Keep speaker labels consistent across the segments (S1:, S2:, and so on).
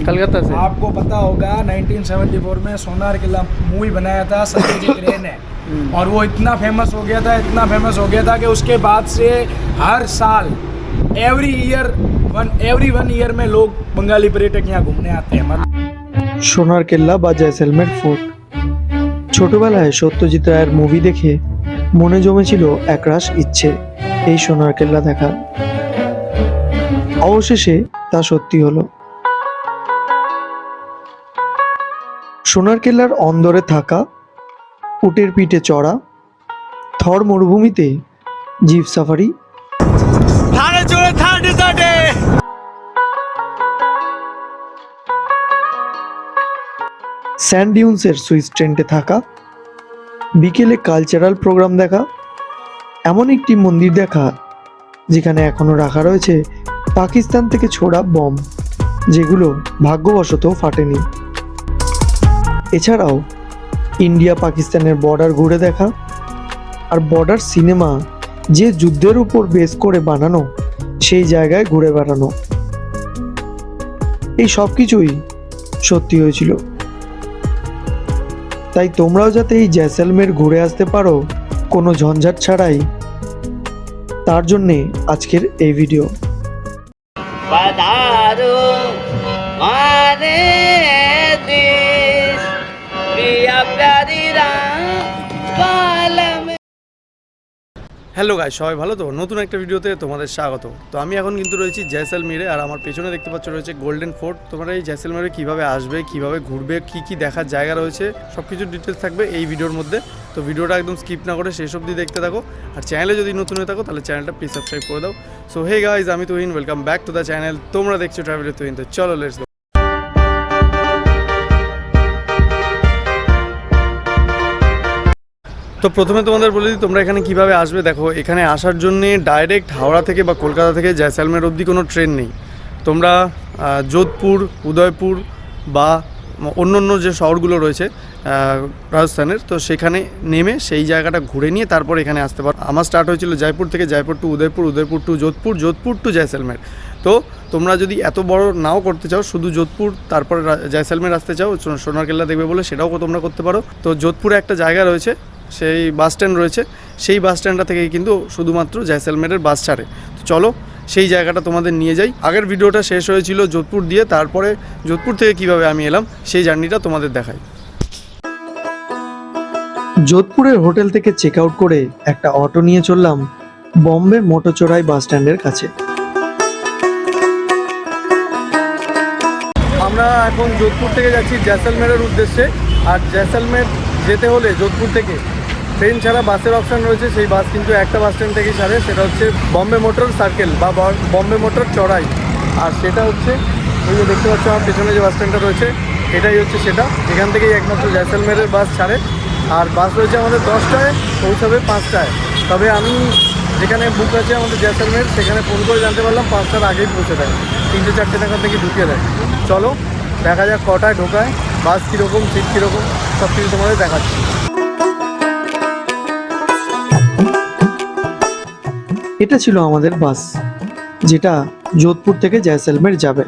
S1: कलकत्ता से।
S2: आपको पता होगा 1974 में सोनार किला मूवी बनाया था सत्यजीत रे ने, और वो इतना फेमस हो गया था कि उसके बाद से हर साल एवरी वन ईयर में लोग बंगाली पर्यटक यहाँ घूमने आते हैं।
S3: সোনার কেল্লা বা জয়সলমের ফোর্ট। ছোটবেলায় সত্যজিৎ রায়ের মুভি দেখে মনে জমেছিল একরাশ ইচ্ছে এই সোনার কেল্লা দেখার। অবশেষে তা সত্যি হলো। সোনার কেল্লার অন্দরে থাকা, উটের পিঠে চড়া, থর মরুভূমিতে জিপ সাফারি, স্যান্ড ডিউন্সের সুইস ট্রেন্টে থাকা, বিকেলে কালচারাল প্রোগ্রাম দেখা, এমন একটি মন্দির দেখা যেখানে এখনো রাখা রয়েছে পাকিস্তান থেকে ছোড়া বম, যেগুলো ভাগ্যবশত ফাটেনি। এছাড়াও ইন্ডিয়া পাকিস্তানের বর্ডার ঘুরে দেখা, আর বর্ডার সিনেমা যে যুদ্ধের উপর বেস করে বানানো সেই জায়গায় ঘুরে বেড়ানো, এই সব কিছুই সত্যি হয়েছিল। তাই তোমরাও যাতে এই জয়সলমের ঘুরে আসতে পারো কোনো ঝঞ্ঝাট ছাড়াই, তার জন্যে আজকের এই ভিডিও।
S1: হ্যালো গাইস, সবাই ভালো তো? নতুন একটা ভিডিওতে তোমাদের স্বাগত। তো আমি এখন কিন্তু রয়েছি জয়সলমেরে, আর আমার পেছনে দেখতে পাচ্ছ রয়েছে গোল্ডেন ফোর্ট। তোমরা এই জয়সলমেরে কীভাবে আসবে, কীভাবে ঘুরবে, কী কী দেখার জায়গা রয়েছে, সব কিছু ডিটেলস থাকবে এই ভিডিওর মধ্যে। তো ভিডিওটা একদম স্কিপ না করে শেষ অবধি দেখতে থাকো। আর চ্যানেলে যদি নতুন হয়ে থাকো তাহলে চ্যানেলটা প্লিজ সাবস্ক্রাইব করে দাও। সো হে গাইজ, আমি Tuhin, welcome back to the channel. তোমরা দেখছো ট্রাভেলের তুহিন। তো চলো লেটস গো। তো প্রথমে তোমাদের বলে দিই তোমরা এখানে কিভাবে আসবে। দেখো, এখানে আসার জন্যে ডাইরেক্ট হাওড়া থেকে বা কলকাতা থেকে জয়সলমের অবধি কোনো ট্রেন নেই। তোমরা যোধপুর, উদয়পুর বা অন্য যে শহরগুলো রয়েছে রাজস্থানের, তো সেখানে নেমে সেই জায়গাটা ঘুরে নিয়ে তারপর এখানে আসতে পারো। আমার স্টার্ট হয়েছিল জয়পুর থেকে, Jaipur to Udaipur, Udaipur to Jodhpur, Jodhpur to Jaisalmer. তো তোমরা যদি এত বড় নাও করতে চাও, শুধু যোধপুর তারপরে জয়সলমের আসতে চাও, সোনার কেল্লা দেখবে বলে, সেটাও তোমরা করতে পারো। তো যোধপুরে একটা জায়গা রয়েছে, সেই বাস স্ট্যান্ড রয়েছে, সেই বাস স্ট্যান্ডটা থেকেই কিন্তু শুধুমাত্র জয়সলমেরের বাস ছাড়ে। তো চলো সেই জায়গাটা তোমাদের নিয়ে যাই। আগের ভিডিওটা শেষ হয়েছিল যোধপুর দিয়ে, তারপরে যোধপুর থেকে কিভাবে আমি এলাম সেই জার্নিটা তোমাদের দেখাই।
S3: যোধপুরের হোটেল থেকে চেক আউট করে একটা অটো নিয়ে চললাম বম্বে মোটরচোরাই বাস স্ট্যান্ডের কাছে।
S1: আমরা এখন যোধপুর থেকে যাচ্ছি জয়সলমেরের উদ্দেশ্যে। আর জয়সলমের যেতে হলে যোধপুর থেকে ট্রেন ছাড়া বাসের অপশান রয়েছে। সেই বাস কিন্তু একটা বাস স্ট্যান্ড থেকেই ছাড়ে, সেটা হচ্ছে বম্বে মোটর সার্কেল বা বম্বে মোটর চড়াই। আর সেটা হচ্ছে এই যে দেখতে পাচ্ছ আমার পেছনে যে বাস স্ট্যান্ডটা রয়েছে, এটাই হচ্ছে সেটা। এখান থেকেই একমাত্র জয়সলমেরের বাস ছাড়ে। আর বাস রয়েছে আমাদের 10টায়, পৌঁছাবে 5টায়। তবে আমি যেখানে বুক আছে আমাদের জয়সলমের, সেখানে ফোন করে জানতে পারলাম 5টার আগেই পৌঁছে দেয়, 3-4টে টাকা থেকে ঢুকিয়ে দেয়। চলো দেখা যাক কটায় ঢোকায়, বাস কীরকম, সিট কীরকম, সব কিছু তোমাদের দেখাচ্ছি।
S3: এটা ছিল আমাদের বাস, যেটা যোধপুর থেকে জয়সলমের যাবে।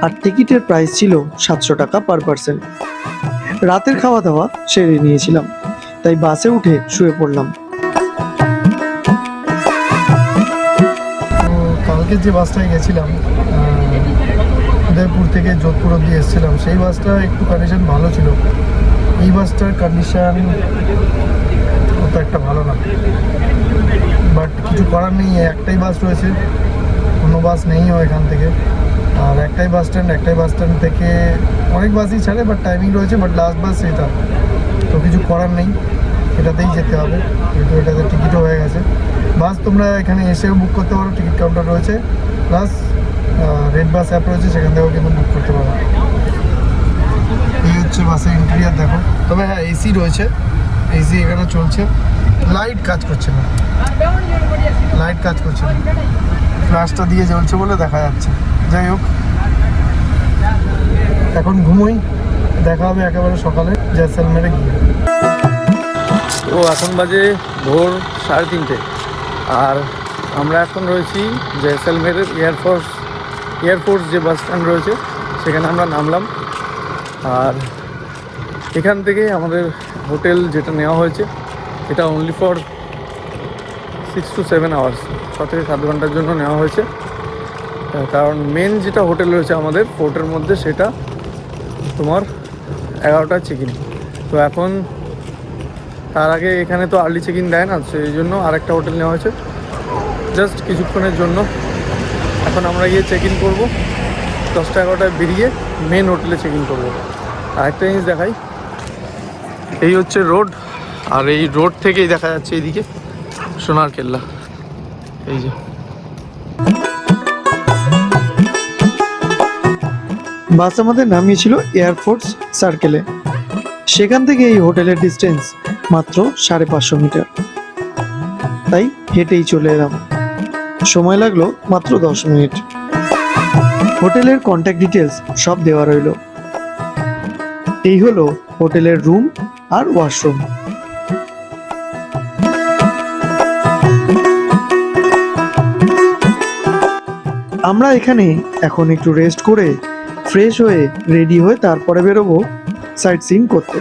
S3: আর টিকিটের প্রাইস ছিল 700 টাকা পার পার্সন। রাতের খাওয়া দাওয়া সেরে নিয়েছিলাম, তাই বাসে উঠে শুয়ে পড়লাম।
S4: কালকে যে বাসটায় গেছিলাম, উদয়পুর থেকে যোধপুর অবধি এসেছিলাম, সেই বাসটা একটু কন্ডিশন ভালো ছিল। এই বাসটার কন্ডিশন অত একটা ভালো না, বাট কিছু করার নেই। একটাই বাস রয়েছে, কোনো বাস নেইও এখান থেকে। আর একটাই বাস স্ট্যান্ড থেকে অনেক বাসই ছাড়ে, বাট টাইমিং রয়েছে, বাট লাস্ট বাস এটা। তো কিছু করার নেই, এটাতেই যেতে হবে, কিন্তু এটাতে টিকিটও হয়ে গেছে। বাস তোমরা এখানে এসেও বুক করতে পারো, টিকিট কাউন্টার রয়েছে, প্লাস রেড বাস অ্যাপ রয়েছে, সেখান থেকেও কিন্তু বুক করতে পারো। এই হচ্ছে বাসের ইন্টেরিয়ার দেখো। তবে হ্যাঁ, এসি রয়েছে, এসি এখানে চলছে। লাইট কাজ করছে না, ফ্ল্যাশটা দিয়ে জ্বলছে বলে দেখা যাচ্ছে। যাই হোক, এখন ঘুমোই, দেখা হবে একেবারে সকালে জয়সলমেরে গিয়ে।
S1: তো এখন বাজে ভোর 3:30, আর আমরা এখন রয়েছি জয়সলমেরের এয়ারফোর্স যে বাস স্ট্যান্ড রয়েছে সেখানে আমরা নামলাম। আর এখান থেকে আমাদের হোটেল যেটা নেওয়া হয়েছে এটা অনলি ফর 6 to 7 আওয়ার্স, 6 থেকে 7 ঘন্টার জন্য নেওয়া হয়েছে। কারণ মেন যেটা হোটেল রয়েছে আমাদের ফোর্টের মধ্যে সেটা তোমার 11টায় চেক ইন। তো এখন তার আগে এখানে তো আর্লি চেক ইন দেয় না, সেই জন্য আরেকটা হোটেল নেওয়া হয়েছে জাস্ট কিছুক্ষণের জন্য। এখন আমরা গিয়ে চেক ইন করবো, 10টা 11টায় বেরিয়ে মেন হোটেলে চেক ইন করবো। আরেকটা জিনিস দেখাই, এই হচ্ছে রোড, আর এই রোড থেকেই দেখা যাচ্ছে এইদিকে সোনার কেল্লা। এই যে
S3: বাস আমাদের নামিয়েছিল এয়ারফোর্স সার্কেলে। সেখান থেকে এই হোটেলের ডিস্টেন্স মাত্র 550 মিটার, তাই হেঁটেই চলে এলাম। সময় লাগলো মাত্র 10 মিনিট। হোটেলের কন্ট্যাক্ট ডিটেলস সব দেওয়া রইল। এই হলো হোটেলের রুম আর ওয়াশরুম। আমরা এখানে এখন একটু রেস্ট করে ফ্রেশ হয়ে রেডি হয়ে তারপরে বেরোবো সাইট সিইং করতে।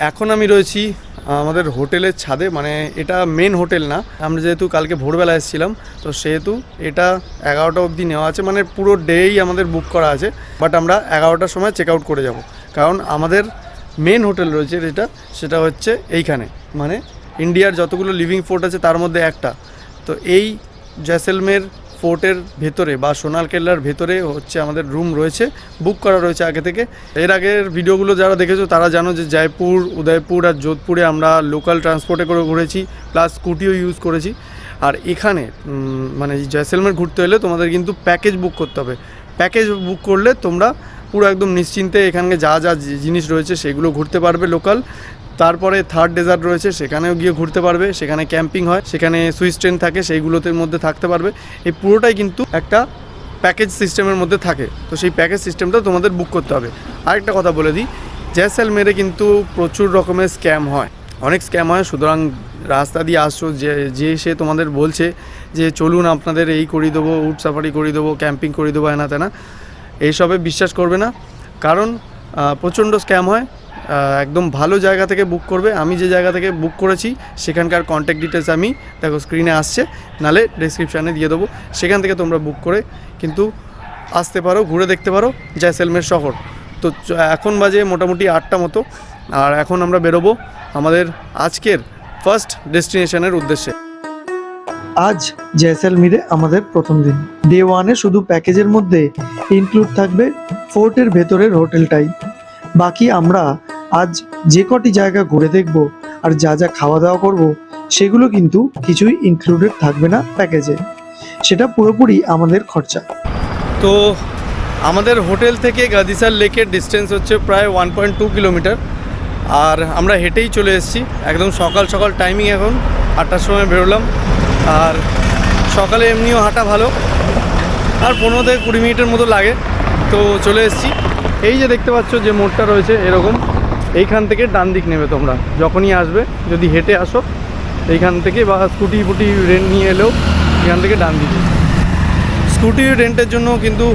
S1: এখন আমি রয়েছি আমাদের হোটেলের ছাদে, মানে এটা মেন হোটেল না, আমরা যেহেতু কালকে ভোরবেলা এসেছিলাম তো সেহেতু এটা 11টা অবধি নেওয়া আছে, মানে পুরো ডেই আমাদের বুক করা আছে। বাট আমরা 11টার সময় চেক আউট করে যাব, কারণ আমাদের মেন হোটেল রয়েছে যেটা, সেটা হচ্ছে এইখানে, মানে ইন্ডিয়ার যতগুলো লিভিং ফোর্ট আছে তার মধ্যে একটা। তো এই জয়সলমের ফোর্টের ভেতরে বা সোনার কেল্লার ভেতরে হচ্ছে আমাদের রুম রয়েছে, বুক করা রয়েছে আগে থেকে। এর আগের ভিডিওগুলো যারা দেখেছো তারা জানো যে জয়পুর, উদয়পুর আর যোধপুরে আমরা লোকাল ট্রান্সপোর্টে করে ঘুরেছি, প্লাস স্কুটিও ইউজ করেছি। আর এখানে মানে জয়সলমের ঘুরতে হলে তোমাদের কিন্তু প্যাকেজ বুক করতে হবে। প্যাকেজ বুক করলে তোমরা পুরো একদম নিশ্চিন্তে এখানে যা যা জিনিস রয়েছে সেগুলো ঘুরতে পারবে লোকাল। তারপরে থার্ড ডেজার্ট রয়েছে, সেখানেও গিয়ে ঘুরতে পারবে, সেখানে ক্যাম্পিং হয়, সেখানে সুইচ ট্রেন থাকে, সেইগুলোতে মধ্যে থাকতে পারবে। এই পুরোটাই কিন্তু একটা প্যাকেজ সিস্টেমের মধ্যে থাকে। তো সেই প্যাকেজ সিস্টেমটা তোমাদের বুক করতে হবে। আরেকটা কথা বলে দিই, জয়সলমেরে কিন্তু প্রচুর রকমের স্ক্যাম হয়, অনেক স্ক্যাম হয়। সুতরাং রাস্তা দিয়ে আসছো যে সে তোমাদের বলছে যে চলুন আপনাদের এই করিয়ে দেবো, উট সাফারি করিয়ে দেবো, ক্যাম্পিং করিয়ে দেবো, এনা তেনা, এইসবে বিশ্বাস করবে না, কারণ প্রচণ্ড স্ক্যাম হয়। একদম ভালো জায়গা থেকে বুক করবে। আমি যে জায়গা থেকে বুক করেছি সেখানকার কন্ট্যাক্ট ডিটেলস আমি দেখো স্ক্রিনে আসছে, নালে ডেসক্রিপশানে দিয়ে দেবো, সেখান থেকে তোমরা বুক করে কিন্তু আসতে পারো, ঘুরে দেখতে পারো জয়সলমের শহর। তো এখন বাজে মোটামুটি 8টা মতো, আর এখন আমরা বেরোবো আমাদের আজকের ফার্স্ট ডেস্টিনেশনের উদ্দেশ্যে।
S3: আজ জয়সলমীরে আমাদের প্রথম দিন। ডে 1-এ শুধু প্যাকেজের মধ্যে ইনক্লুড থাকবে ফোর্টের ভেতরের হোটেলটাই। বাকি আমরা আজ যে কটি জায়গা ঘুরে দেখব আর যা যা খাওয়া দাওয়া করব সেগুলো কিন্তু কিছুই ইনক্লুডেড থাকবে না প্যাকেজে, সেটা পুরোপুরি আমাদের খরচা।
S1: তো আমাদের হোটেল থেকে গাদিসার লেকের ডিস্টেন্স হচ্ছে প্রায় 1.2 কিলোমিটার, আর আমরা হেঁটেই চলে এসেছি। একদম সকাল সকাল টাইমিং, এখন 8টার সময় বেরোলাম। আর সকালে এমনিও হাঁটা ভালো, আর 15 থেকে 20 মিনিটের মতো লাগে। তো চলে এসেছি। এই যে দেখতে পাচ্ছ যে মোড়টা রয়েছে এরকম, এইখান থেকে ডান দিক নেবে তোমরা যখনই আসবে। যদি হেঁটে আসো এইখান থেকে, বা স্কুটি ফুটি রেন্ট নিয়ে এলেও এখান থেকে ডান দিকে। স্কুটি রেন্টের জন্য কিন্তু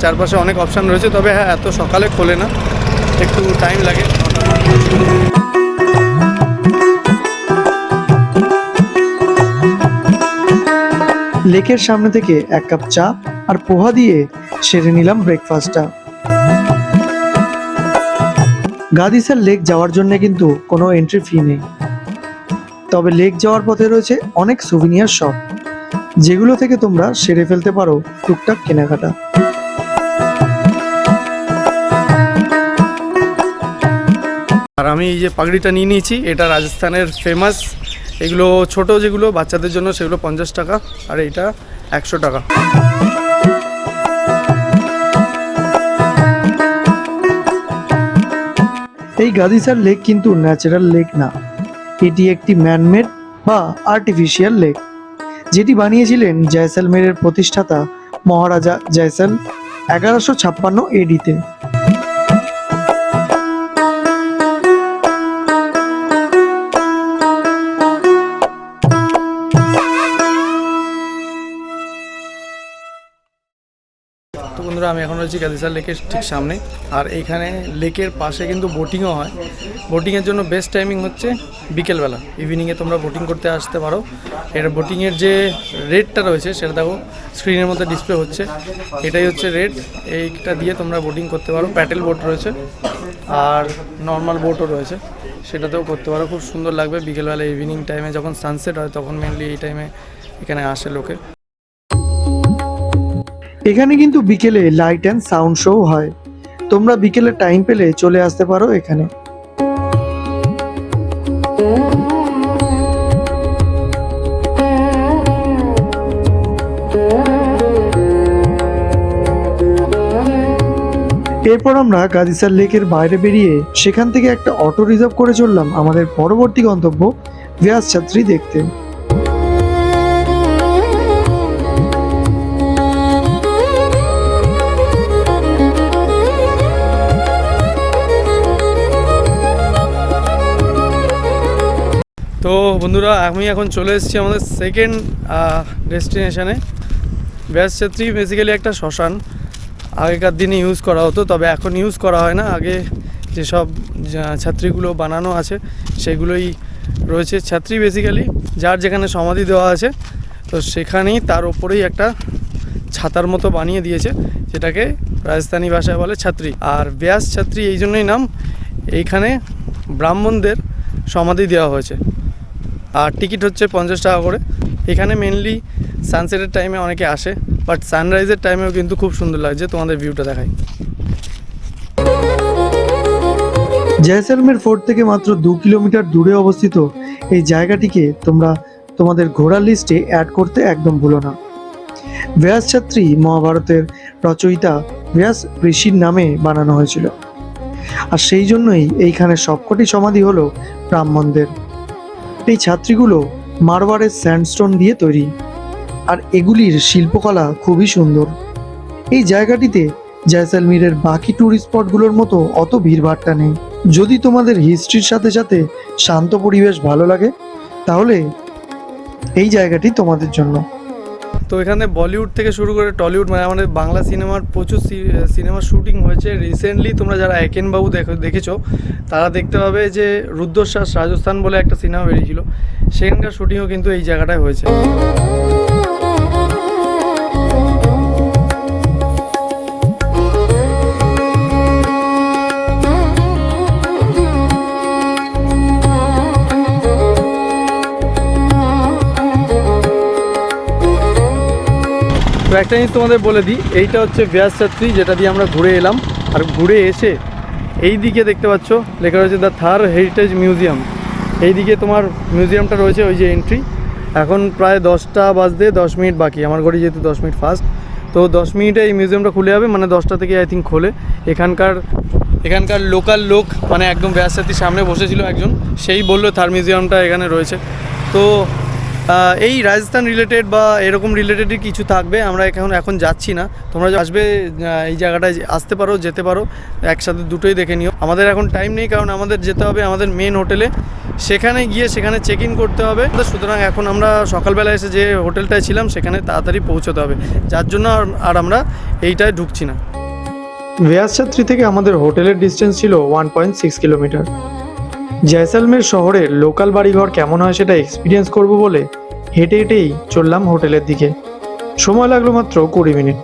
S1: চারপাশে অনেক অপশান রয়েছে, তবে হ্যাঁ এত সকালে খোলে না, একটু টাইম লাগে।
S3: লেকের সামনে থেকে 1 কাপ চা আর পোহা দিয়ে সেরে নিলাম ব্রেকফাস্টটা। গাদিসার লেক যাওয়ার জন্য কিন্তু কোনো এন্ট্রি ফি নেই, তবে লেক যাওয়ার পথে রয়েছে অনেক সুভিনিয়ার শপ, যেগুলো থেকে তোমরা সেরে ফেলতে পারো টুকটাক কেনাকাটা।
S1: আর আমি এই যে পাগড়িটা নিয়ে নিয়েছি, এটা রাজস্থানের ফেমাস। এগুলো ছোট যেগুলো বাচ্চাদের জন্য সেগুলো 50 টাকা, আর এটা 100 টাকা।
S3: এই গাদিসার লেক কিন্তু ন্যাচারাল লেক না, এটি একটি ম্যানমেড বা আর্টিফিশিয়াল লেক, যেটি বানিয়েছিলেন জয়সলমেরের প্রতিষ্ঠাতা মহারাজা জয়সল 1156 AD-তে।
S1: তো বন্ধুরা আমি এখন রয়েছি কাদিসার লেকের ঠিক সামনে, আর এইখানে লেকের পাশে কিন্তু বোটিংও হয়। বোটিংয়ের জন্য বেস্ট টাইমিং হচ্ছে বিকেলবেলা, ইভিনিংয়ে তোমরা বোটিং করতে আসতে পারো। এর বোটিংয়ের যে রেটটা রয়েছে সেটা দেখো স্ক্রিনের মধ্যে ডিসপ্লে হচ্ছে, এটাই হচ্ছে রেট। এইটা দিয়ে তোমরা বোটিং করতে পারো। প্যাডেল বোট রয়েছে আর নর্মাল বোটও রয়েছে, সেটাতেও করতে পারো। খুব সুন্দর লাগবে বিকেলবেলা, ইভিনিং টাইমে যখন সানসেট হয় তখন মেনলি এই টাইমে এখানে আসে লোকে।
S3: এখানে কিন্তু বিকেলে লাইট অ্যান্ড সাউন্ড শো হয়, তোমরা বিকেলে টাইম পেলে চলে আসতে পারো এখানে। এরপর আমরা গাদিসার লেকের বাইরে বেরিয়ে সেখান থেকে একটা অটো রিজার্ভ করে চললাম আমাদের পরবর্তী গন্তব্য ব্যাস ছাত্রী দেখতে।
S1: তো বন্ধুরা আমি এখন চলে এসেছি আমাদের সেকেন্ড ডেস্টিনেশনে। ব্যাসযাত্রী বেসিক্যালি একটা শ্মশান, আগেকার দিনে ইউজ করা হতো, তবে এখন ইউজ করা হয় না। আগে যেসব ছাত্রীগুলো বানানো আছে সেগুলোই রয়েছে। ছাত্রী বেসিক্যালি যার যেখানে সমাধি দেওয়া আছে, তো সেখানেই তার ওপরেই একটা ছাতার মতো বানিয়ে দিয়েছে, যেটাকে রাজস্থানী ভাষায় বলে ছাত্রী। আর ব্যাস ছাত্রী এই জন্যই নাম, এইখানে ব্রাহ্মণদের সমাধি দেওয়া হয়েছে। আর টিকিট হচ্ছে 50 টাকা করে। এখানে মেনলি সানসেটের টাইমে অনেকে আসে, বাট সানরাইজের টাইমেও কিন্তু খুব সুন্দর লাগছে। তোমাদের ভিউটা দেখাই।
S3: জয়সলমের ফোর্ট থেকে মাত্র 2 কিলোমিটার দূরে অবস্থিত এই জায়গাটিকে তোমরা তোমাদের ঘোরার লিস্টে অ্যাড করতে একদম ভুলো না। ব্যাস ছাত্রী মহাভারতের রচয়িতা ব্যাস ঋষির নামে বানানো হয়েছিল, আর সেই জন্যই এইখানে সবকটি সমাধি হলো ব্রাহ্মণদের। এই ছাত্রীগুলো মারওয়ারের স্যান্ডস্টোন দিয়ে তৈরি, আর এগুলির শিল্পকলা খুবই সুন্দর। এই জায়গাটিতে জয়সলমীরের বাকি ট্যুরিস্ট স্পটগুলোর মতো অত ভিড়ভাট্টা নেই। যদি তোমাদের হিস্ট্রির সাথে সাথে শান্ত পরিবেশ ভালো লাগে, তাহলে এই জায়গাটি তোমাদের জন্য।
S1: তো এখানে বলিউড থেকে শুরু করে টলিউড, মানে আমাদের বাংলা সিনেমার প্রচুর সিনেমার শুটিং হয়েছে। রিসেন্টলি তোমরা যারা একেন বাবু দেখেছো তারা দেখতে পাবে যে রুদ্রশ্বাস রাজস্থান বলে একটা সিনেমা বেরিয়েছিল, সেখানকার শুটিংও কিন্তু এই জায়গাটায় হয়েছে। তো একটা জিনিস তোমাদের বলে দিই, এইটা হচ্ছে ব্যাসযাত্রী, যেটা দিয়ে আমরা ঘুরে এলাম। আর ঘুরে এসে এই দিকে দেখতে পাচ্ছ লেখা রয়েছে দ্য থার হেরিটেজ মিউজিয়াম। এই দিকে তোমার মিউজিয়ামটা রয়েছে, ওই যে এন্ট্রি। এখন প্রায় 10টা বাজতে 10 মিনিট বাকি, আমার ঘড়ি যেহেতু 10 মিনিট ফাস্ট, তো 10 মিনিটে এই মিউজিয়ামটা খুলে যাবে, মানে 10টা থেকে আই থিঙ্ক খোলে। এখানকার লোকাল লোক, মানে একদম ব্যাসযাত্রীর সামনে বসেছিল একজন, সেই বললো থার মিউজিয়ামটা এখানে রয়েছে। তো এই রাজস্থান রিলেটেড বা এরকম রিলেটেডই কিছু থাকবে। আমরা এখন যাচ্ছি না, তোমরা আসবে এই জায়গাটায় আসতে পারো, যেতে পারো, একসাথে দুটোই দেখে নিও। আমাদের এখন টাইম নেই, কারণ আমাদের যেতে হবে আমাদের মেন হোটেলে, সেখানে গিয়ে সেখানে চেক ইন করতে হবে। সুতরাং এখন আমরা সকালবেলা এসে যে হোটেলটায় ছিলাম সেখানে তাড়াতাড়ি পৌঁছতে হবে, যার জন্য আর আমরা এইটায় ঢুকছি না।
S3: ব্যাসযাত্রী থেকে আমাদের হোটেলের ডিস্টেন্স ছিল 1.6 কিলোমিটার। জয়সলমের শহরের লোকাল বাড়িঘর কেমন হয় সেটা এক্সপিরিয়েন্স করব বলে হেঁটে হেঁটেই চললাম হোটেলের দিকে। সময় লাগলো মাত্র 20 মিনিট।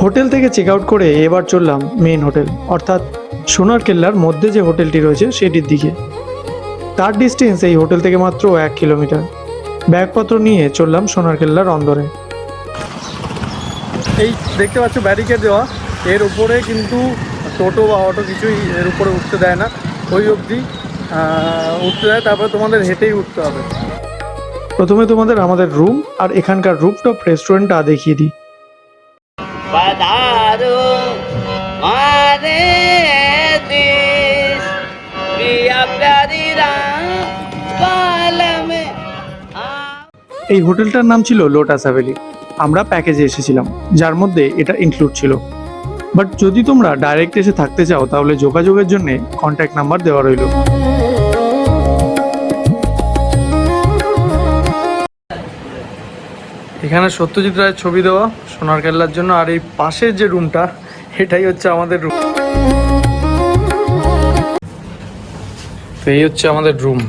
S3: হোটেল থেকে চেক আউট করে এবার চললাম মেন হোটেল, অর্থাৎ সোনার কেল্লার মধ্যে যে হোটেলটি রয়েছে সেটির দিকে। তার ডিস্টেন্স এই হোটেল থেকে মাত্র 1 কিলোমিটার। ব্যাগপত্র নিয়ে চললাম সোনার কেল্লার অন্দরে।
S1: এই দেখতে পাচ্ছ ব্যারিকেড দেওয়া, এর উপরে কিন্তু টোটো বা অটো কিছুই এর উপরে উঠতে দেয় না, ওই অবধি উঠতে দেয়, তারপরে তোমাদের হেঁটেই উঠতে হবে।
S3: প্রথমে তোমাদের আমাদের রুম আর এখানকার রুফটপ রেস্টুরেন্টটা দেখিয়ে দিই। এই হোটেলটার নাম ছিল লোটাস হ্যাভেলি। আমরা প্যাকেজে এসেছিলাম, যার মধ্যে এটা ইনক্লুড ছিল। বাট যদি তোমরা ডাইরেক্ট এসে থাকতে চাও, তাহলে যোগাযোগের জন্য কন্ট্যাক্ট নাম্বার দেওয়া রইল।
S1: এখানে সত্যজিৎ রায়ের ছবি দেওয়া সোনার কেল্লার জন্য। আর এই পাশের যে রুমটা, এটাই হচ্ছে আমাদের রুম। তো এই হচ্ছে আমাদের রুম,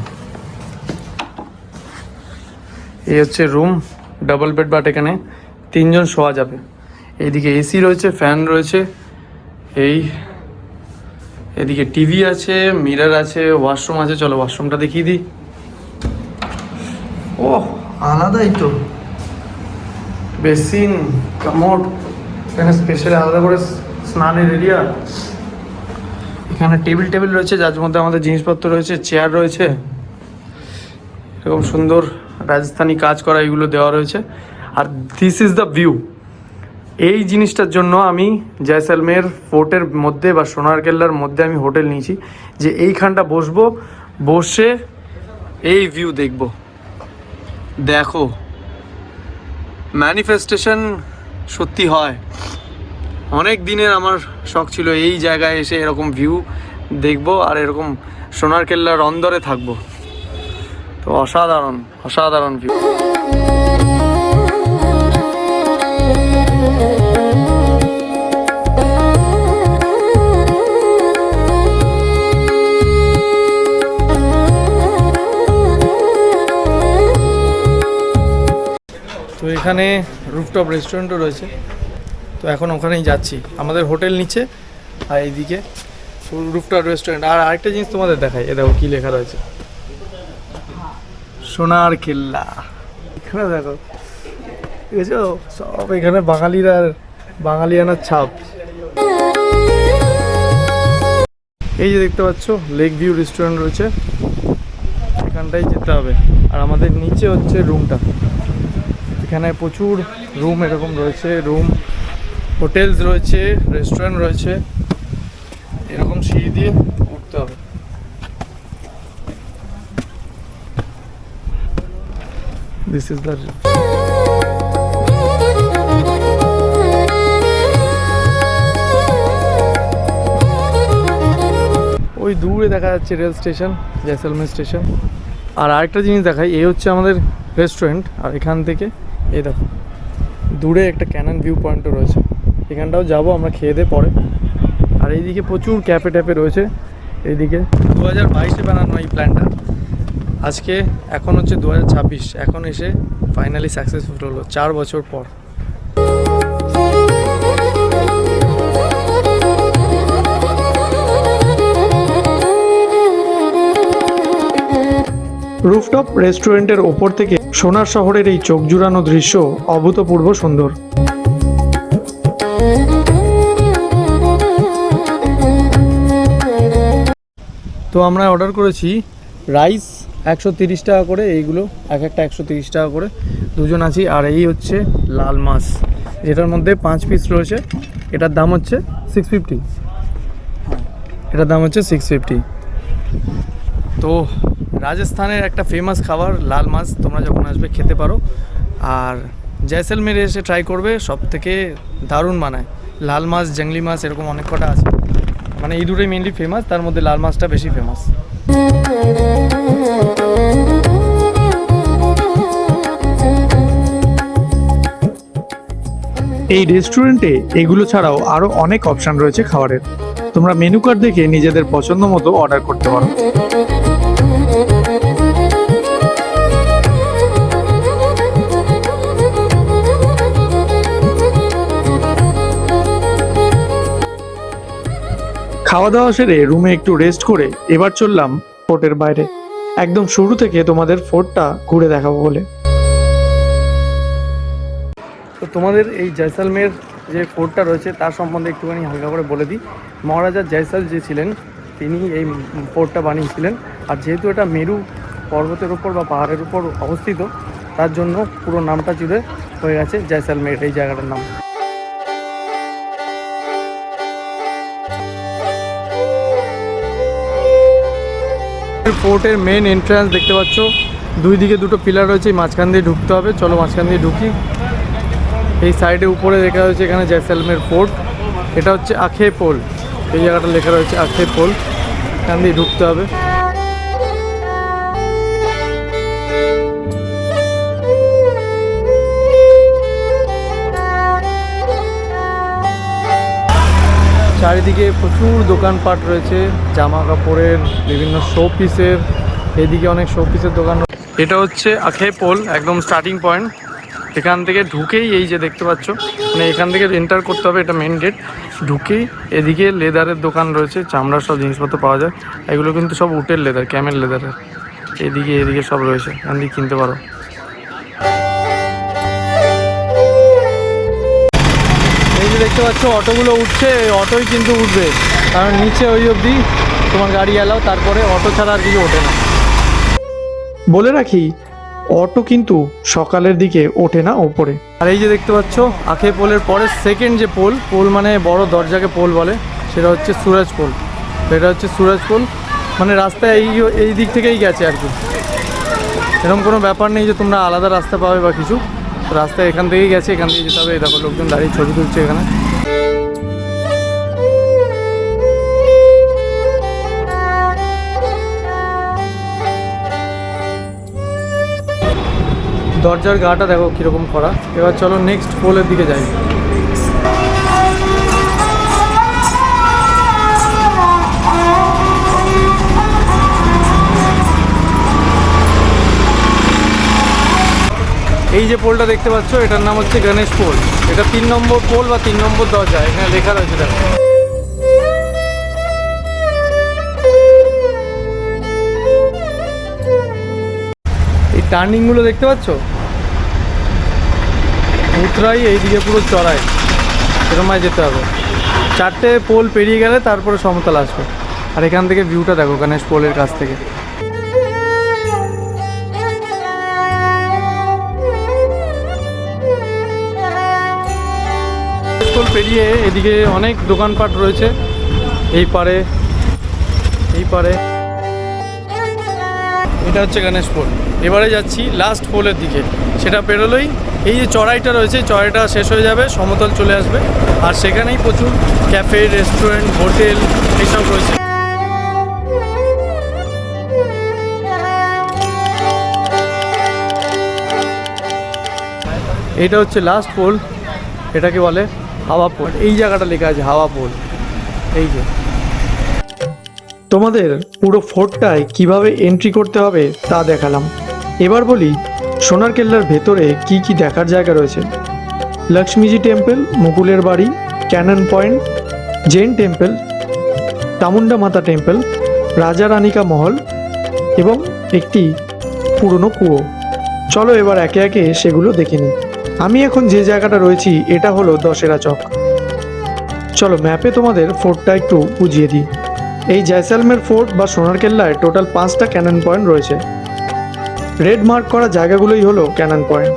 S1: এই হচ্ছে রুম, ডাবল বেড, বাট এখানে 3 জন শোয়া যাবে। এইদিকে এসি রয়েছে, ফ্যান রয়েছে, এদিকে টিভি আছে, মিরর আছে, ওয়াশরুম আছে। চলো ওয়াশরুমটা দেখিয়ে দিই। ও আলাদাই তো, বেসিন, কামোড, এখানে স্পেশাল আলাদা করে স্নানের এরিয়া। এখানে টেবিল রয়েছে, যার মধ্যে আমাদের জিনিসপত্র রয়েছে, চেয়ার রয়েছে, এরকম সুন্দর রাজস্থানি কাজ করা এগুলো দেওয়া রয়েছে। আর দিস ইজ দ্য ভিউ। এই জিনিসটার জন্য আমি জয়সলমের ফোর্টের মধ্যে বা সোনার কেল্লার মধ্যে আমি হোটেল নিয়েছি, যে এইখানটা বসবো, বসে এই ভিউ দেখব। দেখো, ম্যানিফেস্টেশন সত্যি হয়। অনেক দিনের আমার শখ ছিল এই জায়গায় এসে এরকম ভিউ দেখবো আর এরকম সোনার কেল্লার অন্দরে থাকবো। তো অসাধারণ অসাধারণ ভিউ। তো এখানে রুফটপ রেস্টুরেন্টও রয়েছে, তো এখন ওখানেই যাচ্ছি। আমাদের হোটেল নিচে আর এইদিকে রুফটপ রেস্টুরেন্ট। আর আরেকটা জিনিস তোমাদের দেখাই, এ দেখো কী লেখা রয়েছে, সোনার কেল্লা। এখানে দেখো, ঠিক আছে, সব এখানে বাঙালিয়ানার ছাপ। এই যে দেখতে পাচ্ছ লেক ভিউ রেস্টুরেন্ট রয়েছে, এখানটাই যেতে হবে। আর আমাদের নিচে হচ্ছে রুমটা, এখানে প্রচুর রুম এরকম রয়েছে, রুম হোটেলস রয়েছে, রেস্টুরেন্ট রয়েছে, এরকম সিঁড়ি দিয়ে উঠতে হবে। দিস ইজ দ্য ওই দূরে দেখা যাচ্ছে রেল স্টেশন, জয়সলমের স্টেশন। আর আরেকটা জিনিস দেখাই, এই হচ্ছে আমাদের রেস্টুরেন্ট। আর এখান থেকে এই দেখো দূরে একটা ক্যানন ভিউ পয়েন্টও রয়েছে, এখানটাও যাবো আমরা খেয়ে দিয়ে পরে। আর এইদিকে প্রচুর ক্যাফে ট্যাফে রয়েছে। এইদিকে 2022-এ বানানো এই প্ল্যানটা, আজকে এখন হচ্ছে 2026, এখন এসে ফাইনালি সাকসেসফুল হলো 4 বছর পর।
S3: রুফটপ রেস্টুরেন্টের ওপর থেকে সোনার শহরের এই চোখ জুড়ানো দৃশ্য অভূতপূর্ব সুন্দর।
S1: তো আমরা অর্ডার করেছি রাইস 130 টাকা করে, এইগুলো এক একটা 130 টাকা করে, দুজন আছি। আর এই হচ্ছে লাল মাছ, যেটার মধ্যে 5 পিস রয়েছে, এটার দাম হচ্ছে 650। এটার দাম হচ্ছে 650। তো রাজস্থানের একটা ফেমাস খাবার লাল মাছ, তোমরা যখন আসবে খেতে পারো। আর জয়সলমেরে এসে ট্রাই করবে, সব থেকে দারুণ বানায় লাল মাছ, জংলি মাছ, এরকম অনেক কটা আছে, মানে এই দুটোই মেনলি ফেমাস, তার মধ্যে লাল মাছটা বেশি ফেমাস।
S3: এই রেস্টুরেন্টে এগুলো ছাড়াও আরো অনেক অপশন রয়েছে খাবারের, তোমরা মেনু কার্ড দেখে নিজেদের পছন্দ মতো অর্ডার করতে পারো। খাওয়া দাওয়া সেরে রুমে একটু রেস্ট করে এবার চললাম ফোর্টের বাইরে, একদম শুরু থেকে তোমাদের ফোর্টটা ঘুরে দেখাবো বলে।
S1: তো তোমাদের এই জয়সলমের যে ফোর্টটা রয়েছে তার সম্বন্ধে একটুখানি হালকা করে বলে দিই। মহারাজা জয়সল যে ছিলেন, তিনি এই ফোর্টটা বানিয়েছিলেন। আর যেহেতু এটা মেরু পর্বতের উপর বা পাহাড়ের উপর অবস্থিত, তার জন্য পুরো নামটা জুড়ে হয়ে গেছে জয়সলমের এই জায়গাটার নাম। ফোর্টের মেন এন্ট্রান্স দেখতে পাচ্ছ, দুই দিকে দুটো পিলার রয়েছে, মাঝখান দিয়ে ঢুকতে হবে। চলো মাঝখান দিয়ে ঢুকি। এই সাইডে উপরে লেখা রয়েছে এখানে জয়সলমের ফোর্ট, এটা হচ্ছে আখে পোল, এই জায়গাটা লেখা রয়েছে আখে পোল, এখান দিয়ে ঢুকতে হবে। চারিদিকে প্রচুর দোকানপাট রয়েছে, জামা কাপড়ের, বিভিন্ন শো পিসের। এদিকে অনেক শো পিসের দোকান। এটা হচ্ছে আখে পোল, একদম স্টার্টিং পয়েন্ট। এখান থেকে ঢুকেই এই যে দেখতে পাচ্ছ, মানে এখান থেকে এন্টার করতে হবে, এটা মেন গেট। ঢুকেই এদিকে লেদারের দোকান রয়েছে, চামড়ার সব জিনিসপত্র পাওয়া যায়। এগুলো কিন্তু সব উটের লেদার, ক্যামেল লেদারের। এদিকে সব রয়েছে, এখান দিয়ে কিনতে পারো। এই যে দেখতে পাচ্ছ অটোগুলো উঠছে, অটোই কিন্তু উঠবে, কারণ নিচে ওই অবধি তোমার গাড়ি এলাও, তারপরে অটো ছাড়া আর কিছু ওঠে না।
S3: বলে রাখি, অটো কিন্তু সকালের দিকে ওঠে না ওপরে।
S1: আর এই যে দেখতে পাচ্ছ আখে পোলের পরে সেকেন্ড যে পোল মানে বড় দরজাকে পোল বলে, সেটা হচ্ছে সুরজ পোল। এটা হচ্ছে সুরজ পোল, মানে রাস্তায় এই দিক থেকেই গেছে আর কি। এরকম কোনো ব্যাপার নেই যে তোমরা আলাদা রাস্তা পাবে বা কিছু, রাস্তায় এখান থেকেই গেছে, এখান থেকে যেতে হবে। এই দেখো লোকজন দাঁড়িয়ে ছবি তুলছে এখানে। দরজার গাটা দেখো কীরকম করা। এবার চলো নেক্সট পোলের দিকে যাই। এই যে পোলটা দেখতে পাচ্ছ, এটার নাম হচ্ছে গণেশ পোল। এটা 3 নম্বর পোল বা 3 নম্বর দরজা, এখানে লেখা রয়েছে দেখো। এই টার্নিংগুলো দেখতে পাচ্ছ, উতরাই এইদিকে পুরো চড়ায়, এরমায় যেতে হবে। 4টে পোল পেরিয়ে গেলে তারপরে সমতল আসবে। আর এখান থেকে ভিউটা দেখো গণেশ পোলের কাছ থেকে। পোল পেরিয়ে এদিকে অনেক দোকানপাট রয়েছে, এই পারে এই পারে। এটা হচ্ছে গণেশ পোল। এবারে যাচ্ছি লাস্ট পোলের দিকে। সেটা পেরোলেই এই যে চড়াইটা রয়েছে, চড়াইটা শেষ হয়ে যাবে, সমতল চলে আসবে। আর সেখানেই প্রচুর ক্যাফে, রেস্টুরেন্ট, হোটেল এইসব রয়েছে। এটা হচ্ছে লাস্ট পোল, এটাকে বলে হাওয়া পোল। এই জায়গাটা লেখা আছে হাওয়া পোল, এই যে।
S3: তোমাদের পুরো ফোর্টটায় কিভাবে এন্ট্রি করতে হবে তা দেখালাম। এবার বলি সোনার কেল্লার ভেতরে কি কি দেখার জায়গা রয়েছে। লক্ষ্মীজি টেম্পল, মুকুলের বাড়ি, cannon point, Jain temple, Chamunda Mata temple, রাজা রানিকা মহল এবং একটি পুরনো কুয়ো। চলো এবার একে একে সেগুলো দেখে নিই। আমি এখন যে জায়গাটা রয়েছি এটা হলো দশেরা চক। চলো ম্যাপে তোমাদের ফোর্টটা একটু বুঝিয়ে দিই। এই জয়সালমের ফোর্ট বা সোনার কেল্লায় টোটাল 5টা ক্যানন পয়েন্ট রয়েছে। রেড মার্ক করা জায়গাগুলোই হলো ক্যানন পয়েন্ট।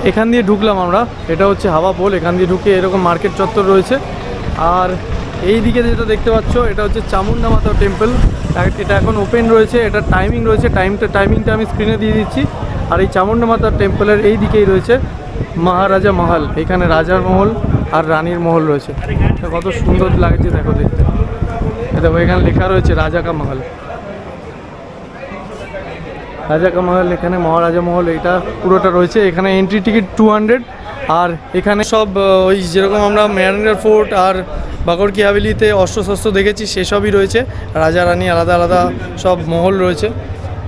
S1: এখান দিয়ে ঢুকলাম আমরা, এটা হচ্ছে হাওয়া পোল। এখান দিয়ে ঢুকে এরকম মার্কেট চত্বর রয়েছে। আর এই দিকে যেটা দেখতে পাচ্ছ এটা হচ্ছে চামুন্ডা মাতা টেম্পল। এটা এখন ওপেন রয়েছে, এটা টাইমিং রয়েছে, টাইমিংটা আমি স্ক্রিনে দিয়ে দিচ্ছি। আর এই চামুন্ডা মাতা টেম্পলের এই দিকেই রয়েছে মহারাজা মহল। এখানে রাজার মহল আর রানীর মহল রয়েছে। কত সুন্দর লাগছে দেখো দেখতে। দেখো এখানে লেখা রয়েছে রাজা কা মহল, রাজা কা মহল। এখানে মহারাজা মহল এইটা পুরোটা রয়েছে। এখানে এন্ট্রি টিকিট 200। আর এখানে সব ওই যেরকম আমরা মেরানিয়া ফোর্ট আর বাকর কি হাভেলিতে অস্ত্রশস্ত্র দেখেছি সেসবই রয়েছে। রাজা রানী আলাদা আলাদা সব মহল রয়েছে।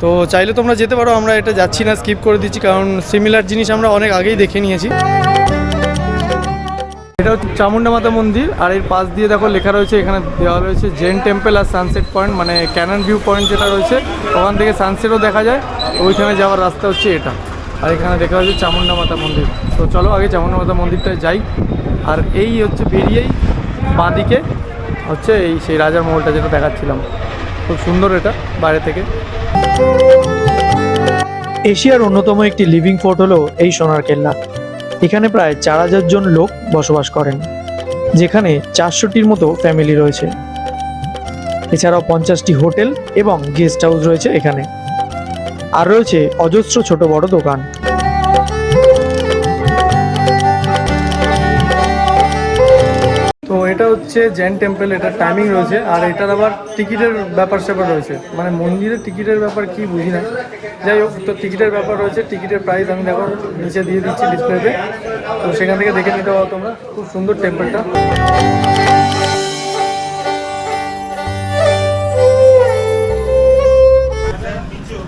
S1: তো চাইলে তোমরা যেতে পারো, আমরা এটা যাচ্ছি না, স্কিপ করে দিচ্ছি, কারণ সিমিলার জিনিস আমরা অনেক আগেই দেখে নিয়েছি। এটা হচ্ছে চামুন্ডা মাতা মন্দির। আর এর পাশ দিয়ে দেখো লেখা রয়েছে, এখানে দেওয়া রয়েছে জৈন টেম্পল আর সানসেট পয়েন্ট, মানে ক্যানন ভিউ পয়েন্ট যেটা রয়েছে ওখান থেকে সানসেটও দেখা যায়। ওইখানে যাওয়ার রাস্তা হচ্ছে এটা। আর এখানে দেখা হচ্ছে চামুন্ডা মাতা মন্দির। তো চলো আগে চামুন্ডা মাতা মন্দিরটায় যাই। আর এই হচ্ছে বেরিয়েই বাঁদিকে হচ্ছে এই সেই রাজার মহলটা যেটা দেখাচ্ছিলাম, খুব সুন্দর এটা বাইরে থেকে।
S3: এশিয়ার অন্যতম একটি লিভিং ফোর্ট হলো এই সোনার কেল্লা। এখানে প্রায় 4000 জন লোক বসবাস করেন, যেখানে 400টির মতো ফ্যামিলি রয়েছে। এছাড়াও 50টি হোটেল এবং গেস্ট হাউস রয়েছে এখানে। আর রয়েছে অজস্র ছোট বড় দোকান।
S1: তো তো এটা হচ্ছে জৈন টেম্পল, এটার টাইমিং রয়েছে, আর এটার আবার টিকিটের ব্যাপার স্যাপার রয়েছে, মানে মন্দিরের টিকিটের ব্যাপার কি বুঝি না, যাই হোক। তো টিকিটের ব্যাপার রয়েছে, টিকিটের প্রাইস আমি দেখো নিচে দিয়ে দিচ্ছি ডিসপ্লেতে, তো সেখান থেকে দেখে নিতে পারো তোমরা। খুব সুন্দর টেম্পলটা।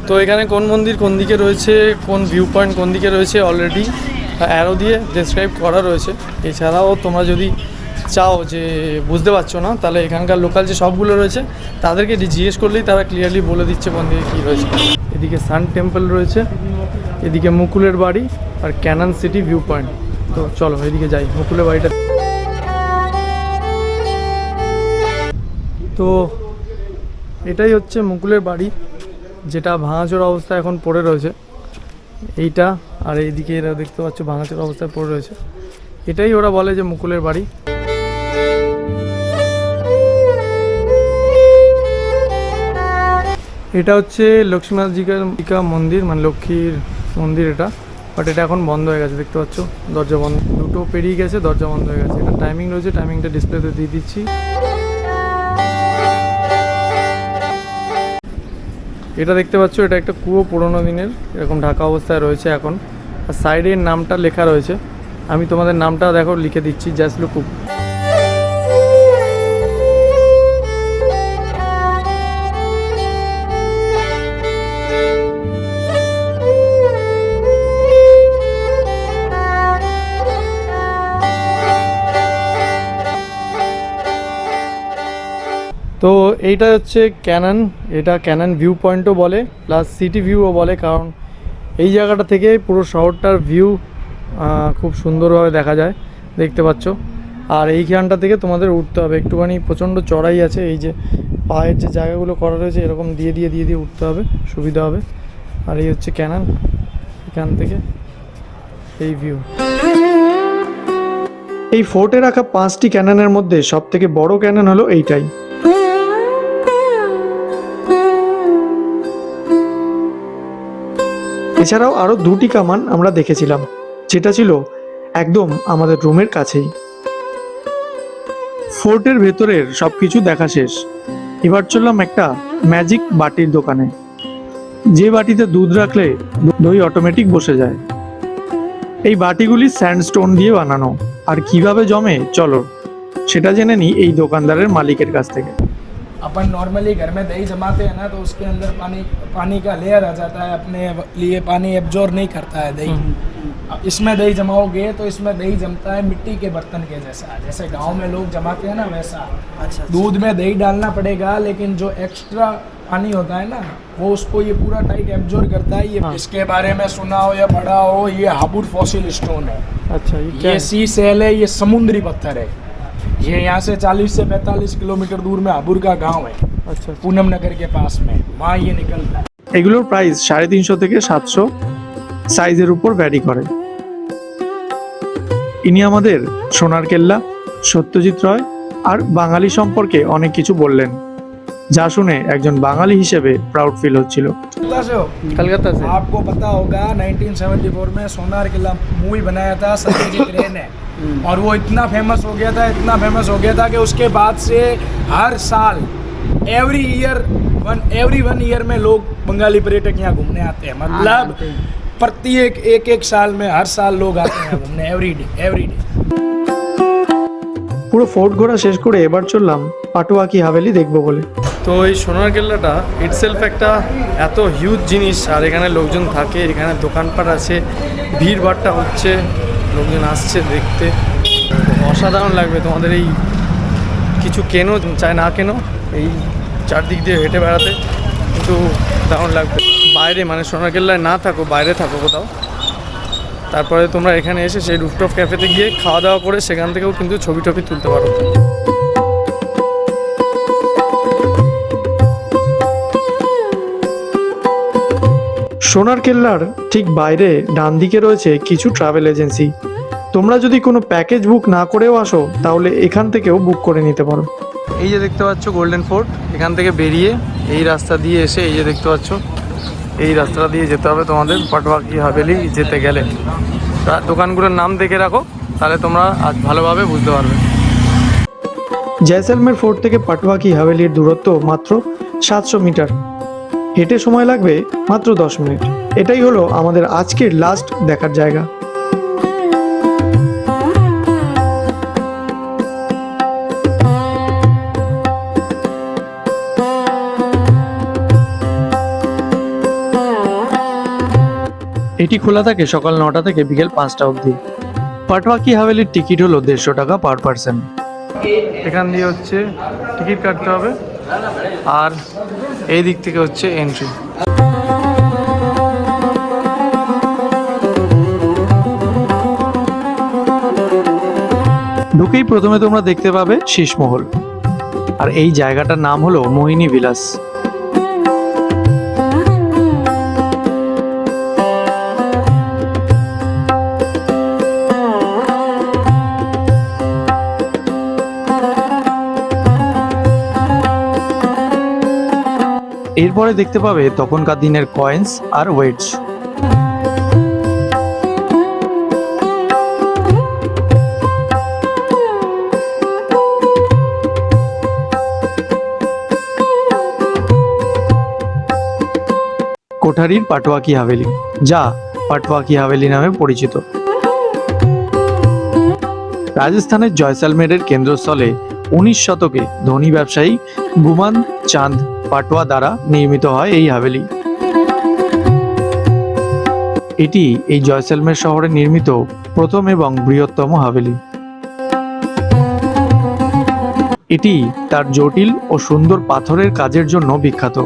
S1: তো এখানে কোন মন্দির কোন দিকে রয়েছে, কোন ভিউ পয়েন্ট কোন দিকে রয়েছে অলরেডি অ্যারো দিয়ে ডেসক্রাইব করা রয়েছে। এছাড়াও তোমরা যদি চাও যে বুঝতে পারছো না, তাহলে এখানকার লোকাল যে সবগুলো রয়েছে তাদেরকে জিজ্ঞেস করলেই তারা ক্লিয়ারলি বলে দিচ্ছে কোন দিকে কী রয়েছে। এদিকে সান টেম্পল রয়েছে, এদিকে মুকুলের বাড়ি আর ক্যানন সিটি ভিউ পয়েন্ট। তো চলো এদিকে যাই, মুকুলের বাড়িটা। তো এটাই হচ্ছে মুকুলের বাড়ি, যেটা ভাঙাচোরা অবস্থায় এখন পড়ে রয়েছে এইটা, আর এইদিকে এরা দেখতে পাচ্ছ ভাঙাচোরা অবস্থায় পড়ে রয়েছে। এটাই ওরা বলে যে মুকুলের বাড়ি। এটা হচ্ছে লক্ষ্মীমাজিকা মন্দির, মানে লক্ষ্মীর মন্দির এটা, বাট এটা এখন বন্ধ হয়ে গেছে, দেখতে পাচ্ছ দরজা বন্ধ, দুটো পেরিয়ে গেছে, দরজা বন্ধ হয়ে গেছে। এটা টাইমিং রয়েছে, টাইমিংটা ডিসপ্লেতে দিয়ে দিচ্ছি। এটা দেখতে পাচ্ছ, এটা একটা কুয়ো, পুরোনো দিনের, এরকম ঢাকা অবস্থায় রয়েছে এখন। আর সাইডের নামটা লেখা রয়েছে, আমি তোমাদের নামটা দেখো লিখে দিচ্ছি, জাসলুকুপ। তো এইটা হচ্ছে ক্যানন, এটা ক্যানন ভিউ পয়েন্টও বলে, প্লাস সিটি ভিউও বলে, কারণ এই জায়গাটা থেকে পুরো শহরটার ভিউ খুব সুন্দরভাবে দেখা যায়, দেখতে পাচ্ছ। আর এইখানটা থেকে তোমাদের উঠতে হবে, একটুখানি প্রচণ্ড চড়াই আছে, এই যে পায়ের যে জায়গাগুলো করা রয়েছে এরকম দিয়ে উঠতে হবে, সুবিধা হবে। আর এই হচ্ছে ক্যানন, এখান থেকে এই ভিউ।
S3: এই ফোর্টে রাখা 5টি ক্যাননের মধ্যে সব থেকে বড় ক্যানন হলো এইটাই। এছাড়াও আরো 2টি কামান আমরা দেখেছিলাম, যেটা ছিল একদম আমাদের রুমের কাছেই। ফোর্টের ভেতরের সবকিছু দেখা শেষ, এবার চললাম একটা ম্যাজিক বাটির দোকানে, যে বাটিতে দুধ রাখলে দই অটোমেটিক বসে যায়। এই বাটিগুলি স্যান্ডস্টোন দিয়ে বানানো, আর কিভাবে জমে চলো সেটা জেনে নিই এই দোকানদারের মালিকের কাছ থেকে।
S2: अपन नॉर्मली घर में दही जमाते हैं ना, तो उसके अंदर पानी का लेयर आ जाता है, अपने लिए पानी एब्जॉर्ब नहीं करता है दही। इसमें दही जमाओगे तो इसमें दही जमता है मिट्टी के बर्तन के जैसा, जैसे गांव में लोग जमाते हैं ना वैसा। अच्छा। दूध में दही डालना पड़ेगा, लेकिन जो एक्स्ट्रा पानी होता है ना वो उसको ये पूरा टाइट एब्जॉर्ब करता है। ये इसके बारे में सुना हो या पढ़ा हो, ये हापुड़ फॉसिल स्टोन है।
S1: अच्छा,
S2: ये सी सेल है, ये समुद्री पत्थर है। ये यहाँ से 40 से 45 किलोमीटर दूर में हापुड़ का गांव है।
S1: अच्छा,
S2: पूनम नगर के पास में, वहाँ ये निकलता है।
S3: এগুলোর প্রাইস 350 থেকে 700, সাইজের উপর ভ্যারি করে। ইনি আমাদের সোনার কেল্লা, সত্যজিৎ রয় আর বাঙালি সম্পর্কে অনেক কিছু বললেন, যা শুনে একজন বাঙালি হিসেবে প্রাউড ফিল হচ্ছিল।
S1: कलकत्ता से।
S2: आपको पता होगा 1974 में सोनार किला मूवी बनाया था सत्यजीत रे ने, और वो इतना फेमस हो गया था कि उसके बाद से हर साल एवरी वन ईयर में लोग बंगाली पर्यटक यहाँ घूमने आते हैं। मतलब प्रत्येक एक साल में हर साल लोग आते हैं घूमने, एवरी डे।
S3: পুরো ফোর্ট ঘোরা শেষ করে এবার চললাম পাটুয়া কি হাভেলি দেখবো বলে।
S1: তো এই সোনার কেল্লাটা ইটসেলফ একটা এত হিউজ জিনিস, আর এখানে লোকজন থাকে, এখানে দোকানপাট আছে, ভিড়ভাড়টা হচ্ছে, লোকজন আসছে দেখতে, অসাধারণ লাগবে তোমাদের। এই কিছু কেনো চাই না কেনো, এই চারদিক দিয়ে হেঁটে বেড়াতে কিন্তু দারুণ লাগবে। বাইরে মানে সোনার কেল্লায় না থাকো, বাইরে থাকো কোথাও, তারপরে তোমরা এখানে এসে সেই রুফটপ ক্যাফেতে গিয়ে খাওয়া দাওয়া করে সেখান থেকেও কিন্তু ছবি টবি তুলতে পারো।
S3: সোনার কেল্লার ঠিক বাইরে ডান দিকে রয়েছে কিছু ট্রাভেল এজেন্সি। তোমরা যদি কোনো প্যাকেজ বুক না করেও আসো তাহলে এখান থেকেও বুক করে নিতে পারো।
S1: এই যে দেখতে পাচ্ছ গোল্ডেন ফোর্ট, এখান থেকে বেরিয়ে এই রাস্তা দিয়ে এসে এই যে দেখতে পাচ্ছ এই রাস্তাটা দিয়ে যেতে হবে তোমাদের পাটুয়া কি হাভেলি যেতে গেলে। দোকানগুলোর নাম দেখে রাখো, তাহলে তোমরা আজ ভালোভাবে বুঝতে পারবে।
S3: জয়সলমের ফোর্ট থেকে পাটওয়া কি হাভেলির দূরত্ব মাত্র 700 মিটার। হেঁটে সময় লাগবে মাত্র 10 মিনিট। এটাই হলো আমাদের আজকের লাস্ট দেখার জায়গা। এটি খোলা থাকে সকাল 9টা থেকে বিকেল 5টা অবধি। পাটওয়া কি হাভেলির টিকিট হলো 150 টাকা পার পার্সন।
S1: এখান দিয়ে হচ্ছে টিকিট কাটতে হবে, আর এই দিক থেকে হচ্ছে এন্ট্রি।
S3: ঢুকেই প্রথমে তোমরা দেখতে পাবে শীষমহল, আর এই জায়গাটার নাম হলো মোহিনী বিলাস। এরপরে দেখতে পাবে তখনকার দিনের কয়েন্স আর ওয়েটস। কোঠারির পাটওয়া কি হাভেলি, যা পাটওয়া কি হাভেলি নামে পরিচিত। রাজস্থানের জয়সলমেরের কেন্দ্রস্থলে 19 শতকে ধনী ব্যবসায়ী গুমান চাঁদ পাটওয়া দ্বারা নির্মিত হয় এই হাভেলি। এটি এই জয়সলমের শহরে নির্মিত প্রথম এবং বৃহত্তম হাভেলি। এটি তার জটিল ও সুন্দর পাথরের কাজের জন্য বিখ্যাত।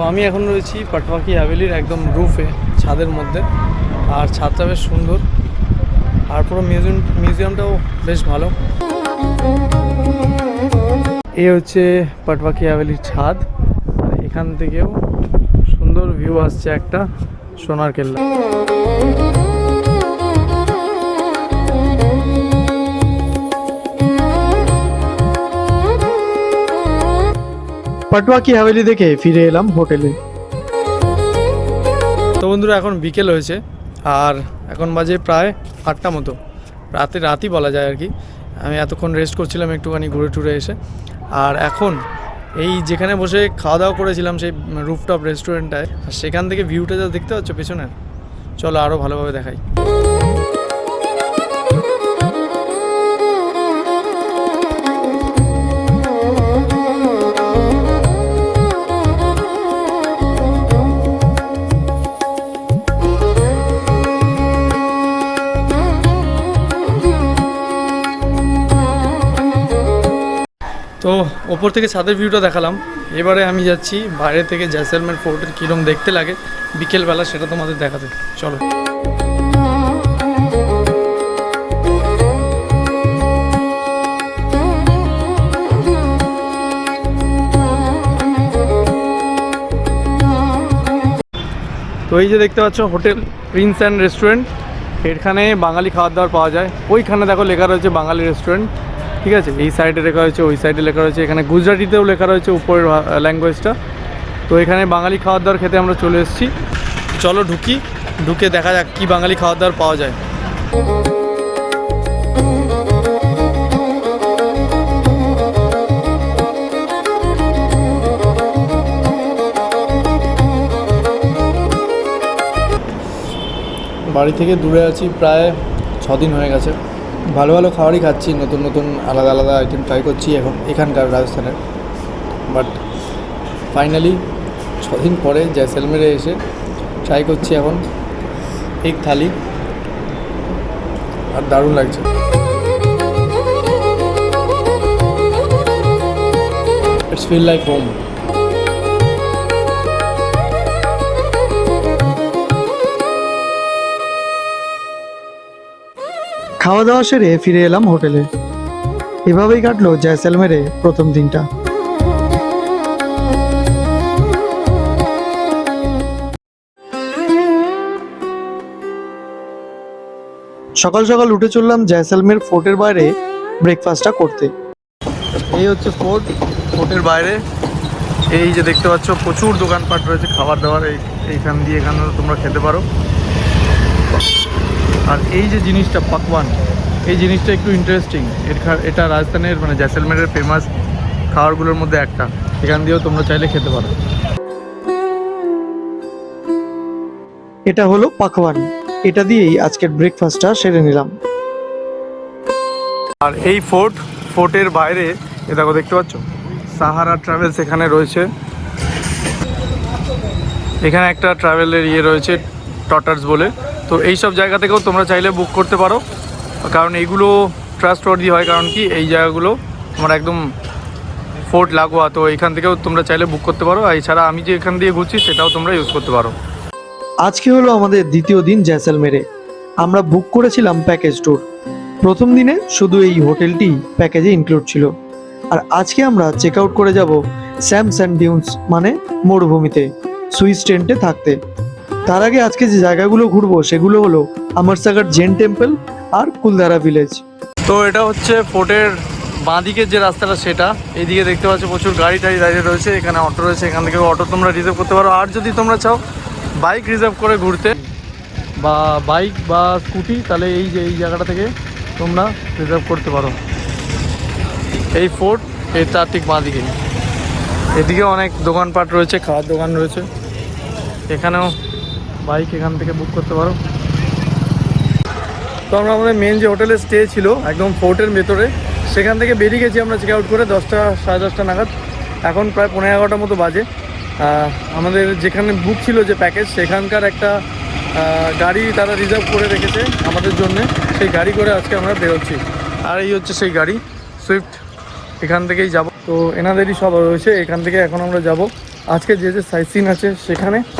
S1: আমি এখন রয়েছি পাটওয়া কি হাভেলির একদম রুফে, ছাদের মধ্যে, আর ছাদটা বেশ সুন্দর, আর পুরো মিউজিয়ামটাও বেশ ভালো। এই হচ্ছে পাটওয়া কি হাভেলির ছাদ, আর এখান থেকেও সুন্দর ভিউ আসছে একটা সোনার কেল্লা।
S3: পাটওয়া কি হাভেলি দেখে ফিরে এলাম হোটেলে।
S1: তো বন্ধুরা, এখন বিকেল হয়েছে, আর এখন বাজে প্রায় 8টা মতো, রাতই বলা যায় আর কি। আমি এতক্ষণ রেস্ট করছিলাম একটুখানি ঘুরে টুরে এসে, আর এখন এই যেখানে বসে খাওয়া দাওয়া করেছিলাম সেই রুফটপ রেস্টুরেন্টটায়, আর সেখান থেকে ভিউটা যা দেখতে পাচ্ছ পেছনের, চলো আরও ভালোভাবে দেখাই। তো ওপর থেকে ছাদের ভিউটা দেখালাম, এবারে আমি যাচ্ছি বাইরে থেকে জয়সলমের ফোর্টের কীরকম দেখতে লাগে বিকেলবেলা, সেটা তোমাদের দেখাতে। চলো। তো এই যে দেখতে পাচ্ছ হোটেল প্রিন্স অ্যান্ড রেস্টুরেন্ট, এখানে বাঙালি খাবার দাবার পাওয়া যায়। ওইখানে দেখো লেখা রয়েছে বাঙালি রেস্টুরেন্ট, ঠিক আছে, এই সাইডে লেখা রয়েছে, ওই সাইডে লেখা রয়েছে, এখানে গুজরাটিতেও লেখা রয়েছে উপরের ল্যাঙ্গুয়েজটা। তো এখানে বাঙালি খাবার দাবার খেতে আমরা চলে এসেছি। চলো ঢুকে দেখা যাক কী বাঙালি খাবার দাবার পাওয়া যায়। বাড়ি থেকে দূরে আছি প্রায় 6 দিন হয়ে গেছে। ভালো ভালো খাবারই খাচ্ছি, নতুন নতুন আলাদা আলাদা আইটেম ট্রাই করছি এখন এখানকার রাজস্থানের, বাট ফাইনালি 6 দিন পরে জয়সলমেরে এসে ট্রাই করছি এখন এক থালি, আর দারুণ লাগছে। It's feel like home.
S3: খাওয়া দাওয়া সেরে ফিরে এলাম হোটেলে। এভাবেই কাটলো জয়সলমেরে প্রথম দিনটা। সকাল সকাল উঠে চললাম জয়সলমের ফোর্টের বাইরে ব্রেকফাস্টটা করতে।
S1: এই হচ্ছে ফোর্টের বাইরে, এই যে দেখতে পাচ্ছ প্রচুর দোকানপাট রয়েছে খাবার দাবার, এইখান দিয়ে এখানে তোমরা খেতে পারো। আর এই যে জিনিসটা পাকওয়ান, এই জিনিসটা একটু ইন্টারেস্টিং। এটা রাজস্থানের মানে জয়সলমেরের ফেমাস খাবারগুলোর মধ্যে একটা, এখান দিয়েও তোমরা চাইলে খেতে পারো।
S3: এটা হলো পাকওয়ান, এটা দিয়েই আজকের ব্রেকফাস্টটা সেরে নিলাম।
S1: আর এই ফোর্টের বাইরে এ দেখো দেখতে পাচ্ছ সাহারা ট্রাভেলস এখানে রয়েছে। এখানে একটা ট্রাভেলের রয়েছে টটার্স বলে, তো এই সব জায়গা থেকেও তোমরা চাইলে বুক করতে পারো, কারণ এইগুলো ট্রাস্টওয়ার্দি হয়। কারণ কি এই জায়গাগুলো তোমার একদম ফোর্ট লাগোয়া, তো এখান থেকেও তোমরা চাইলে বুক করতে পারো। আর এছাড়া আমি যে এখান দিয়ে ঘুরছি সেটাও তোমরা ইউজ করতে পারো।
S3: আজকে হলো আমাদের দ্বিতীয় দিন জয়সলমেরে। আমরা বুক করেছিলাম প্যাকেজ ট্যুর। প্রথম দিনে শুধু এই হোটেলটি প্যাকেজে ইনক্লুড ছিল, আর আজকে আমরা চেক আউট করে যাব স্যাম স্যান্ড ডিউন্স মানে মরুভূমিতে সুইস টেন্টে থাকতে। তার আগে আজকে যে জায়গাগুলো ঘুরবো সেগুলো হলো আমরসাগর জৈন টেম্পল আর কুলধারা ভিলেজ।
S1: তো এটা হচ্ছে ফোর্টের বাঁদিকের যে রাস্তাটা সেটা, এইদিকে দেখতে পাচ্ছ প্রচুর গাড়ি টাড়ি দাঁড়িয়ে রয়েছে, এখানে অটো রয়েছে, এখান থেকে অটো তোমরা রিজার্ভ করতে পারো। আর যদি তোমরা চাও বাইক রিজার্ভ করে ঘুরতে বা বাইক বা স্কুটি, তাহলে এই যে এই জায়গাটা থেকে তোমরা রিজার্ভ করতে পারো। এই ফোর্ট তার ঠিক বাঁদিকে, এদিকে অনেক দোকানপাট রয়েছে, খাওয়ার দোকান রয়েছে, এখানেও বাইক এখান থেকে বুক করতে পারো। তো আমরা আমাদের মেন যে হোটেলে স্টে ছিল একদম ফোর্টের ভেতরে, সেখান থেকে বেরিয়ে গেছি আমরা চেক আউট করে 10টা সাড়ে 10টা নাগাদ। এখন প্রায় 11:30 মতো বাজে। আমাদের যেখানে বুক ছিল যে প্যাকেজ, সেখানকার একটা গাড়ি তারা রিজার্ভ করে রেখেছে আমাদের জন্য, সেই গাড়ি করে আজকে আমরা বেরোচ্ছি। আর এই হচ্ছে সেই গাড়ি সুইফট, এখান থেকেই যাব। তো এনাদেরই সব রয়েছে, এখান থেকে এখন আমরা যাব আজকে যে সাইট সিন আছে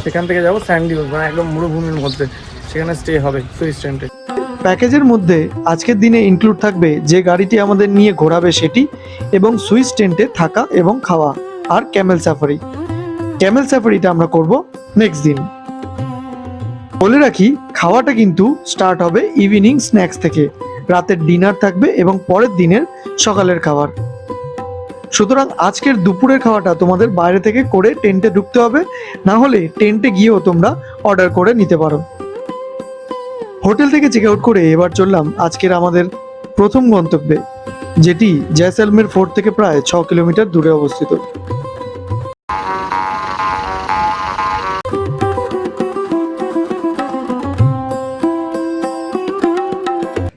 S1: সেখান থেকে যাব স্যান্ড ডিউন্স, মানে একদম মরুভূমির মধ্যে, সেখানে স্টে হবে সুইস টেন্টে।
S3: প্যাকেজের মধ্যে আজকের দিনে ইনক্লুড থাকবে যে গাড়িটি আমাদের নিয়ে ঘোরাবে সেটি, এবং সুইস টেন্টে থাকা এবং খাওয়া, আর ক্যামেল সাফারি। ক্যামেল সাফারিটা আমরা করব নেক্সট দিন। বলে রাখি, খাওয়াটা কিন্তু স্টার্ট হবে ইভিনিং স্ন্যাক্স থেকে, রাতের ডিনার থাকবে এবং পরের দিনের সকালের খাবার। সুতরাং আজকের দুপুরের খাওয়াটা তোমাদের বাইরে থেকে করে টেন্টে ঢুকতে হবে, না হলে টেন্টে গিয়েও তোমরা অর্ডার করে নিতে পারো। হোটেল থেকে চেক আউট করে এবার চললাম আজকের আমাদের প্রথম গন্তব্যে, যেটি জয়সলমের ফোর্ট থেকে প্রায় 6 কিলোমিটার দূরে অবস্থিত।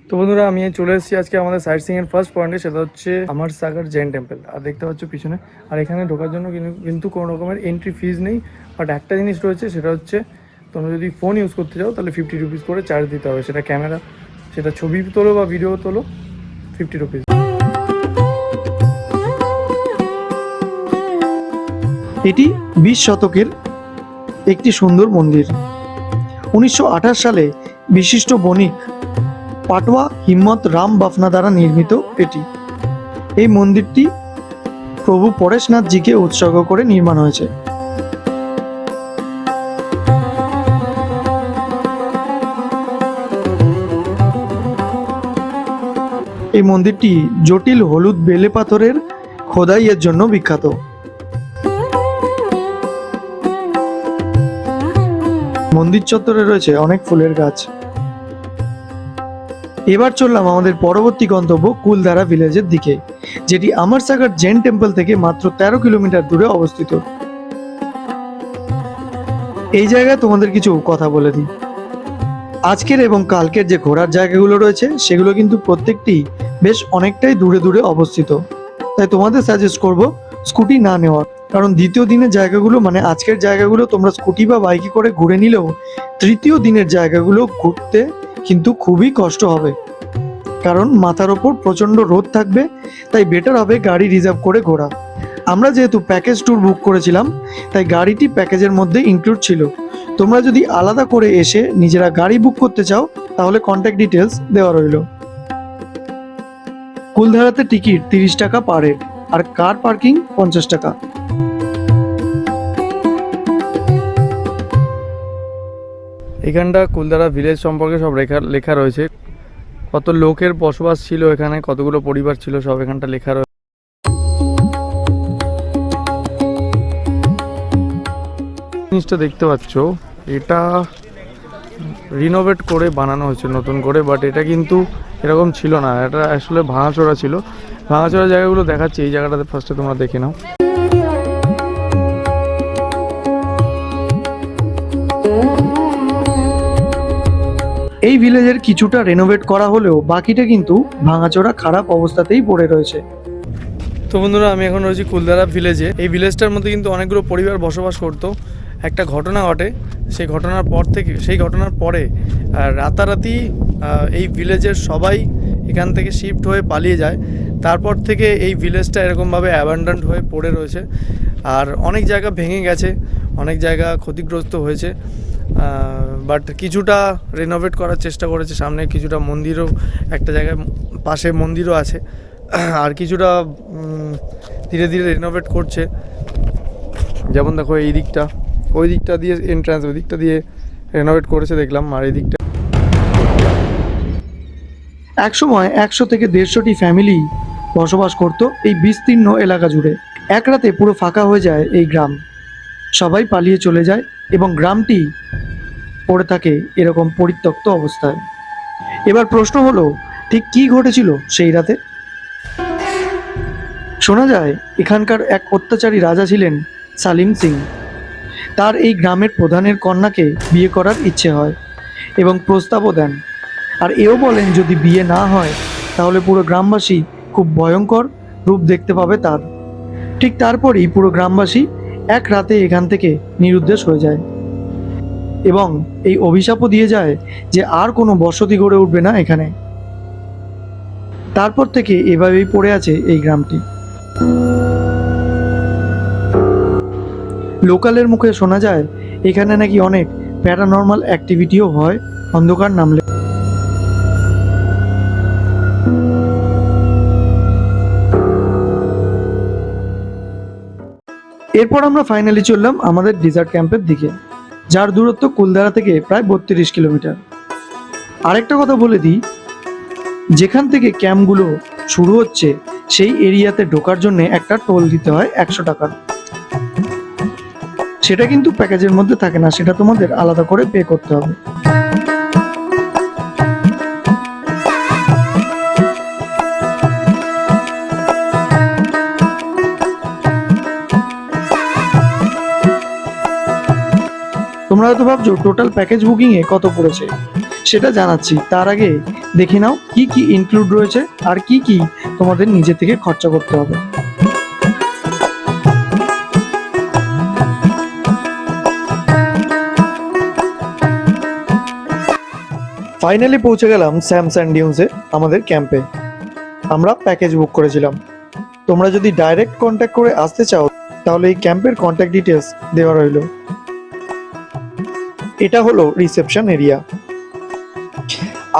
S1: তো বন্ধুরা, আমি চলে এসেছি আজকে আমাদের সাইট সিইং এর ফার্স্ট পয়েন্টে, সেটা হচ্ছে আমরসাগর জৈন টেম্পল। আর দেখতে পাচ্ছ পিছনে, আর এখানে ঢোকার জন্য কিন্তু কোনো রকমের এন্ট্রি ফিজ নেই। বাট একটা জিনিস রয়েছে, সেটা হচ্ছে তোমরা যদি ফোন ইউজ করতে চাও তাহলে 50 রুপিস করে চার্জ দিতে হবে। সেটা ক্যামেরা, সেটা ছবি তোলো বা ভিডিও তোলো, 50 রুপিস।
S3: এটি 20 শতকের একটি সুন্দর মন্দির। 1928 সালে বিশিষ্ট বণিক পাটওয়া হিম্মত রাম বাফনা দ্বারা নির্মিত এটি। এই মন্দিরটি প্রভু পরেশনাথজিকে উৎসর্গ করে নির্মাণ হয়েছে। এই মন্দিরটি জটিল হলুদ বেলে পাথরের খোদাইয়ের জন্য বিখ্যাত। মন্দির চত্বরে রয়েছে অনেক ফুলের গাছ। এবার চললাম আমাদের পরবর্তী গন্তব্য কুলধারা ভিলেজের দিকে, যেটি আমরসাগর জৈন টেম্পল থেকে মাত্র 13 কিলোমিটার দূরে অবস্থিত। এই জায়গায় তোমাদের কিছু কথা বলে দিই। আজকের এবং কালকের যে ঘোরার জায়গাগুলো রয়েছে সেগুলো কিন্তু প্রত্যেকটি বেশ অনেকটাই দূরে দূরে অবস্থিত, তাই তোমাদের সাজেস্ট করব স্কুটি না নেওয়ার। কারণ দ্বিতীয় দিনের জায়গাগুলো মানে আজকের জায়গাগুলো তোমরা স্কুটি বা বাইকে করে ঘুরে নিলেও তৃতীয় দিনের জায়গাগুলো ঘুরতে কিন্তু খুবই কষ্ট হবে, কারণ মাথার ওপর প্রচণ্ড রোদ থাকবে। তাই বেটার হবে গাড়ি রিজার্ভ করে ঘোরা। আমরা যেহেতু প্যাকেজ ট্যুর বুক করেছিলাম তাই গাড়িটি প্যাকেজের মধ্যে ইনক্লুড ছিল। তোমরা যদি আলাদা করে এসে নিজেরা গাড়ি বুক করতে চাও তাহলে কন্ট্যাক্ট ডিটেলস দেওয়া রইল। কুলধারাতে টিকিট 30 টাকা পার হেড আর কার পার্কিং 50 টাকা।
S1: এখানটা কুলধারা ভিলেজ সম্পর্কে সব লেখা রয়েছে, কত লোকের বসবাস ছিল এখানে, কতগুলো পরিবার ছিল, সব এখানটা লেখা রয়েছে। জিনিসটা দেখতে পাচ্ছ এটা রিনোভেট করে বানানো হয়েছে নতুন করে, বাট এটা কিন্তু এরকম ছিল না, এটা আসলে ভাঙাচোরা ছিল। ভাঙাচোরা জায়গাগুলো দেখাচ্ছি, এই জায়গাটাতে ফার্স্টে তোমরা দেখে নাও।
S3: এই ভিলেজের কিছুটা রেনোভেট করা হলেও বাকিটা কিন্তু ভাঙাচোরা খারাপ অবস্থাতেই পড়ে রয়েছে।
S1: তো বন্ধুরা, আমি এখন রয়েছি কুলধারা ভিলেজে। এই ভিলেজটার মধ্যে কিন্তু অনেকগুলো পরিবার বসবাস করতো। একটা ঘটনা ঘটে, সেই ঘটনার পরে রাতারাতি এই ভিলেজের সবাই এখান থেকে শিফট হয়ে পালিয়ে যায়। তারপর থেকে এই ভিলেজটা এরকমভাবে অ্যাবান্ডন্ড হয়ে পড়ে রয়েছে, আর অনেক জায়গা ভেঙে গেছে, অনেক জায়গা ক্ষতিগ্রস্ত হয়েছে। বাট কিছুটা রেনোভেট করার চেষ্টা করেছে, সামনে কিছুটা মন্দিরও, একটা জায়গায় পাশে মন্দিরও আছে, আর কিছুটা ধীরে ধীরে রেনোভেট করছে। যেমন দেখো এই দিকটা, ওই দিকটা দিয়ে এন্ট্রান্স, ওই দিকটা দিয়ে রেনোভেট করেছে দেখলাম, আর এই দিকটা
S3: একসময় 100 থেকে 150টি ফ্যামিলি বসবাস করত এই বিস্তীর্ণ এলাকা জুড়ে। এক রাতে পুরো ফাঁকা হয়ে যায় এই গ্রাম, সবাই পালিয়ে চলে যায় এবং গ্রামটি পড়ে থাকে এরকম পরিত্যক্ত অবস্থায়। এবার প্রশ্ন হলো, ঠিক কী ঘটেছিল সেই রাতে? শোনা যায় এখানকার এক অত্যাচারী রাজা ছিলেন সালিম সিং। তার এই গ্রামের প্রধানের কন্যাকে বিয়ে করার ইচ্ছে হয় এবং প্রস্তাবও দেন, আর এও বলেন যদি বিয়ে না হয় তাহলে পুরো গ্রামবাসী খুব ভয়ঙ্কর রূপ দেখতে পাবে তার। ঠিক তারপরই পুরো গ্রামবাসী এক রাতে এখান থেকে নিরুদ্দেশ হয়ে যায় এবং এই অভিশাপও দিয়ে যায় যে আর কোনো বসতি গড়ে উঠবে না এখানে। তারপর থেকে এভাবেই পড়ে আছে এই গ্রামটি। লোকালের মুখে শোনা যায় এখানে নাকি অনেক প্যারানর্মাল অ্যাক্টিভিটিও হয় অন্ধকার নামলে। এরপর আমরা ফাইনালি চললাম আমাদের ডিজার্ট ক্যাম্পের দিকে, যার দূরত্ব কুলধারা থেকে প্রায় 32 কিলোমিটার। আরেকটা কথা বলে দিই, যেখান থেকে ক্যাম্পগুলো শুরু হচ্ছে সেই এরিয়াতে ঢোকার জন্য একটা টোল দিতে হয় 100 টাকা। সেটা কিন্তু প্যাকেজের মধ্যে থাকে না, সেটা তোমাদের আলাদা করে পে করতে হবে। তোমরা হয়তো ভাবছো টোটাল প্যাকেজ বুকিংয়ে কত পড়েছে, সেটা জানাচ্ছি। তার আগে দেখে নাও কি কি ইনক্লুড রয়েছে আর কি কি তোমাদের নিজে থেকে খরচা করতে হবে। ফাইনালি পৌঁছে গেলাম স্যাম স্যান্ড ডিউন্সে আমাদের ক্যাম্পে। আমরা প্যাকেজ বুক করেছিলাম। তোমরা যদি ডাইরেক্ট কন্ট্যাক্ট করে আসতে চাও তাহলে এই ক্যাম্পের কন্ট্যাক্ট ডিটেলস দেওয়া রইল। এটা হলো রিসেপশন এরিয়া।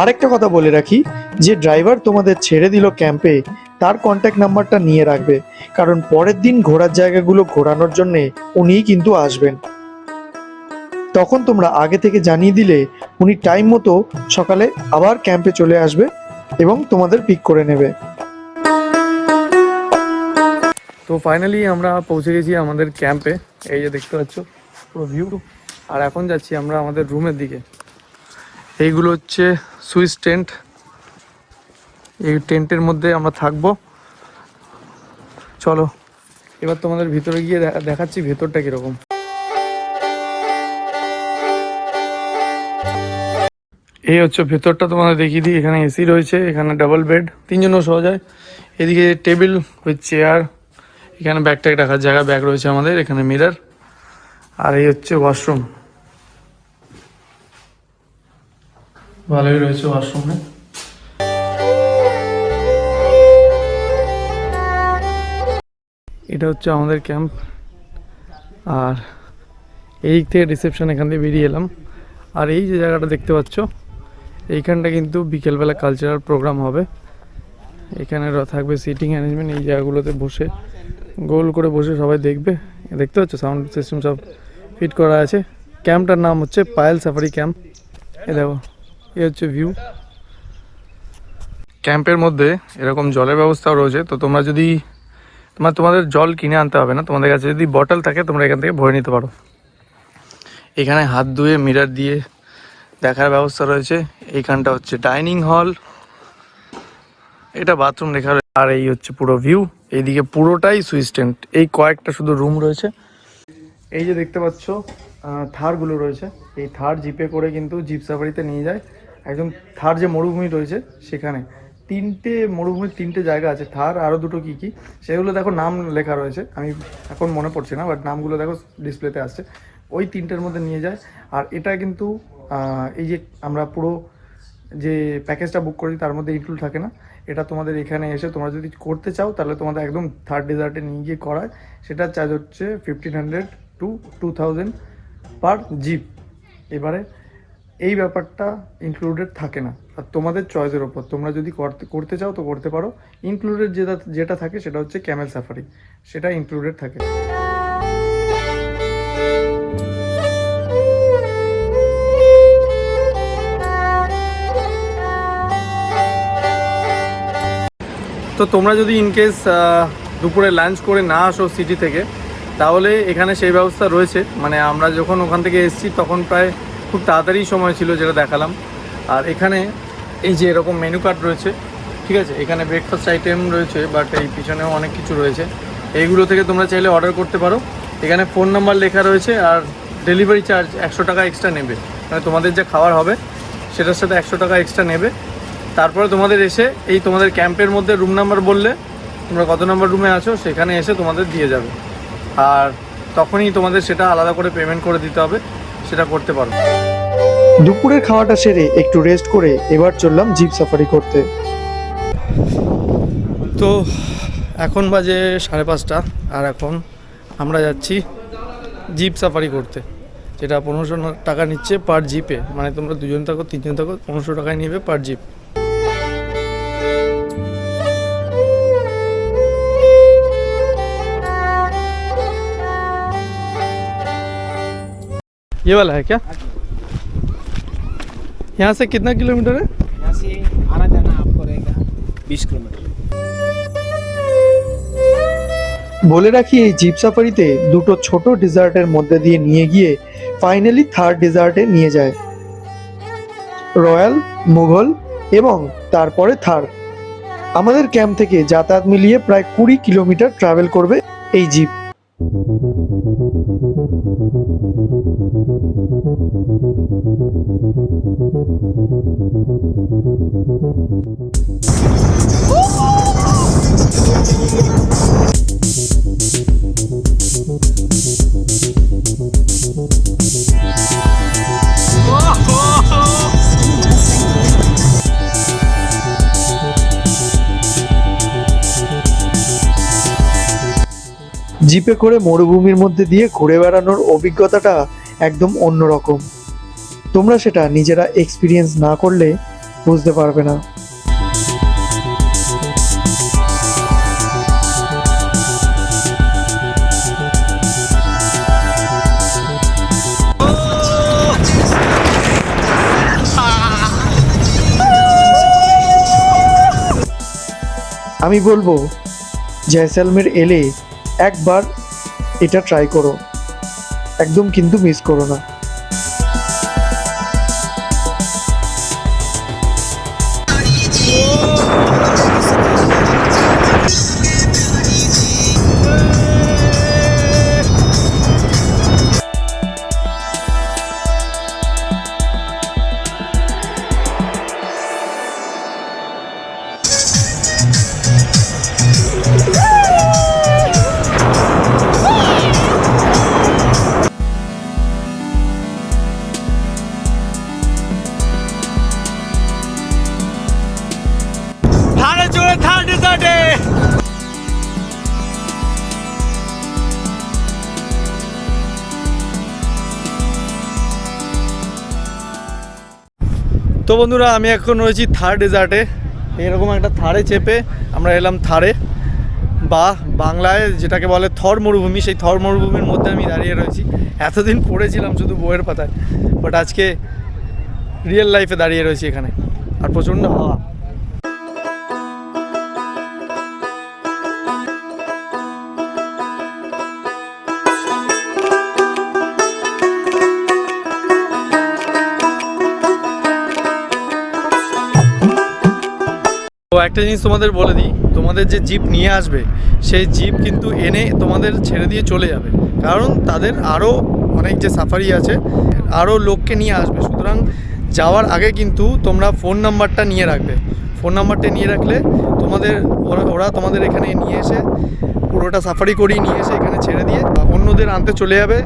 S3: আরেকটা কথা বলে রাখি, যে ড্রাইভার তোমাদের ছেড়ে দিল ক্যাম্পে তার কন্ট্যাক্ট নাম্বারটা নিয়ে রাখবে, কারণ পরের দিন ঘোরার জায়গাগুলো ঘোরানোর জন্যে উনিই কিন্তু আসবেন। তখন তোমরা আগে থেকে জানিয়ে দিলে উনি টাইম মতো সকালে আবার ক্যাম্পে চলে আসবে এবং তোমাদের পিক করে নেবে।
S1: তো ফাইনালি আমরা পৌঁছে গেছি আমাদের ক্যাম্পে, এই যে দেখতে পাচ্ছ পুরো ভিউ। আর এখন যাচ্ছি আমরা আমাদের রুমের দিকে। এইগুলো হচ্ছে সুইস টেন্ট, এই টেন্টের মধ্যে আমরা থাকবো। চলো এবার তোমাদের ভিতরে গিয়ে দেখাচ্ছি ভেতরটা কীরকম। এই হচ্ছে ভেতরটা, তোমাদের দেখিয়ে দিই। এখানে এসি রয়েছে, এখানে ডাবল বেড, 3 জনও শোয়া যায়। এদিকে টেবিল উইথ চেয়ার, এখানে ব্যাগ ট্যাগ রাখার জায়গা, ব্যাগ রয়েছে আমাদের, এখানে মিরর, আর এই হচ্ছে ওয়াশরুম। ভালোই রয়েছে ওয়াশরুমে। এটা হচ্ছে আমাদের ক্যাম্প, আর এই থেকে রিসেপশন, এখান থেকে বেরিয়ে এলাম। আর এই যে জায়গাটা দেখতে পাচ্ছ, এইখানটা কিন্তু বিকেলবেলা কালচারাল প্রোগ্রাম হবে। এখানে থাকবে সিটিং অ্যারেঞ্জমেন্ট, এই জায়গাগুলোতে বসে গোল করে বসে সবাই দেখবে। দেখতে পাচ্ছ সাউন্ড সিস্টেম সব ফিট করা আছে। ক্যাম্পটার নাম হচ্ছে পায়েল সাফারি ক্যাম্প। এ দেখো, এই হচ্ছে ভিউ। ক্যাম্পের মধ্যে এরকম জলের ব্যবস্থাও রয়েছে, তো তোমরা যদি তোমাদের জল কিনে আনতে হবে না, তোমাদের কাছে যদি বটল থাকে তোমরা এখান থেকে ভরে নিতে পারো। এখানে হাত ধুয়ে মিরর দিয়ে দেখার ব্যবস্থা রয়েছে। এইখানটা হচ্ছে ডাইনিং হল, এটা বাথরুম লেখা রয়েছে। আর এই হচ্ছে পুরো ভিউ, এইদিকে পুরোটাই সুইচ টেন্ট। এই কয়েকটা শুধু রুম রয়েছে। এই যে দেখতে পাচ্ছ থারগুলো রয়েছে, এই থার জিপে করে কিন্তু জিপ সাফারিতে নিয়ে যায় একদম। থার যে মরুভূমি রয়েছে সেখানে মরুভূমির তিনটে জায়গা আছে, থার আরও দুটো কী কী সেগুলো দেখো নাম লেখা রয়েছে, আমি এখন মনে পড়ছে না, বাট নামগুলো দেখো ডিসপ্লেতে আসছে। ওই তিনটের মধ্যে নিয়ে যায়। আর এটা কিন্তু এই যে আমরা পুরো যে প্যাকেজটা বুক করি তার মধ্যে ইনক্লুড থাকে না। এটা তোমাদের এখানে এসে তোমরা যদি করতে চাও তাহলে তোমাদের একদম থার্ড ডেজার্টে নিয়ে গিয়ে করায়। সেটার চার্জ হচ্ছে 1500 to 2000 পার জিপ। এবারে এই ব্যাপারটা ইনক্লুডেড থাকে না, আর তোমাদের চয়েসের ওপর, তোমরা যদি করতে চাও তো করতে পারো। ইনক্লুডেড যেটা থাকে সেটা হচ্ছে ক্যামেল সাফারি, সেটা ইনক্লুডেড থাকে। তো তোমরা যদি ইনকেস দুপুরে লাঞ্চ করে না আসো সিটি থেকে, তাহলে এখানে সেই ব্যবস্থা রয়েছে। মানে আমরা যখন ওখান থেকে এসেছি তখন প্রায় খুব তাড়াতাড়ি সময় ছিল, যেটা দেখালাম। আর এখানে এই যে এরকম মেনু কার্ড রয়েছে, ঠিক আছে, এখানে ব্রেকফাস্ট আইটেম রয়েছে, বাট এই পিছনেও অনেক কিছু রয়েছে। এইগুলো থেকে তোমরা চাইলে অর্ডার করতে পারো। এখানে ফোন নাম্বার লেখা রয়েছে, আর ডেলিভারি চার্জ 100 টাকা এক্সট্রা নেবে। মানে তোমাদের যে খাবার হবে সেটার সাথে 100 টাকা এক্সট্রা নেবে। তারপরে তোমাদের এসে এই তোমাদের ক্যাম্পের মধ্যে রুম নাম্বার বললে তোমরা কত নম্বর রুমে আছো সেখানে এসে তোমাদের দিয়ে যাবে, আর তখনই তোমাদের সেটা আলাদা করে পেমেন্ট করে দিতে হবে, সেটা করতে পারো।
S3: দুপুরের খাওয়াটা সেরে একটু রেস্ট করে এবার চললাম জিপ সাফারি করতে।
S1: তো এখন বাজে 5:30, আর এখন আমরা যাচ্ছি জিপ সাফারি করতে, যেটা 1500 টাকা নিচ্ছে পার জিপে। মানে তোমরা 2 জন থাকো 3 জন থাকো, 1500 টাকায় নেবে পার জিপ। ये वाला है क्या? यहाँ से कितना किलोमीटर है?
S5: यहाँ से आना जाना आपको रहेगा 20 किलोमीटर।
S3: বলে রাখি, এই জিপ সাফারিতে দুটো ছোট ডেজার্টের মধ্যে দিয়ে নিয়ে গিয়ে ফাইনালি থার্ড ডেজার্টে নিয়ে যায়। রয়্যাল, মুঘল এবং তারপরে থার। আমাদের ক্যাম্প থেকে যাতায়াত মিলিয়ে প্রায় 20 কিলোমিটার ট্রাভেল করবে এই জিপ। জিপে করে মরুভূমির মধ্যে দিয়ে ঘুরে বেড়ানোর অভিজ্ঞতাটা একদম অন্যরকম। তোমরা সেটা নিজেরা এক্সপিরিয়েন্স না করলে বুঝতে পারবে না। আমি বলবো জয়সালমের এলে একবার এটা ট্রাই করো, একদম কিন্তু মিস করো না।
S1: তো বন্ধুরা আমি এখন রয়েছি থার ডেজার্টে। এরকম একটা থারে চেপে আমরা এলাম থারে, বা বাংলায় যেটাকে বলে থর মরুভূমি। সেই থর মরুভূমির মধ্যে আমি দাঁড়িয়ে রয়েছি। এতদিন পড়েছিলাম শুধু বইয়ের পাতায়, বাট আজকে রিয়েল লাইফে দাঁড়িয়ে রয়েছি এখানে, আর প্রচণ্ড হাওয়া। তো একটা জিনিস তোমাদের বলে দিই, তোমাদের যে জিপ নিয়ে আসবে সেই জিপ কিন্তু এনে তোমাদের ছেড়ে দিয়ে চলে যাবে, কারণ তাদের আরও অনেক যে সাফারি আছে, আরও লোককে নিয়ে আসবে। সুতরাং যাওয়ার আগে কিন্তু তোমরা ফোন নাম্বারটা নিয়ে রাখবে। ফোন নাম্বারটা নিয়ে রাখলে তোমাদের ওরা তোমাদের এখানে নিয়ে এসে পুরোটা সাফারি করিয়ে নিয়ে এসে এখানে ছেড়ে দিয়ে অন্যদের আনতে চলে যাবে।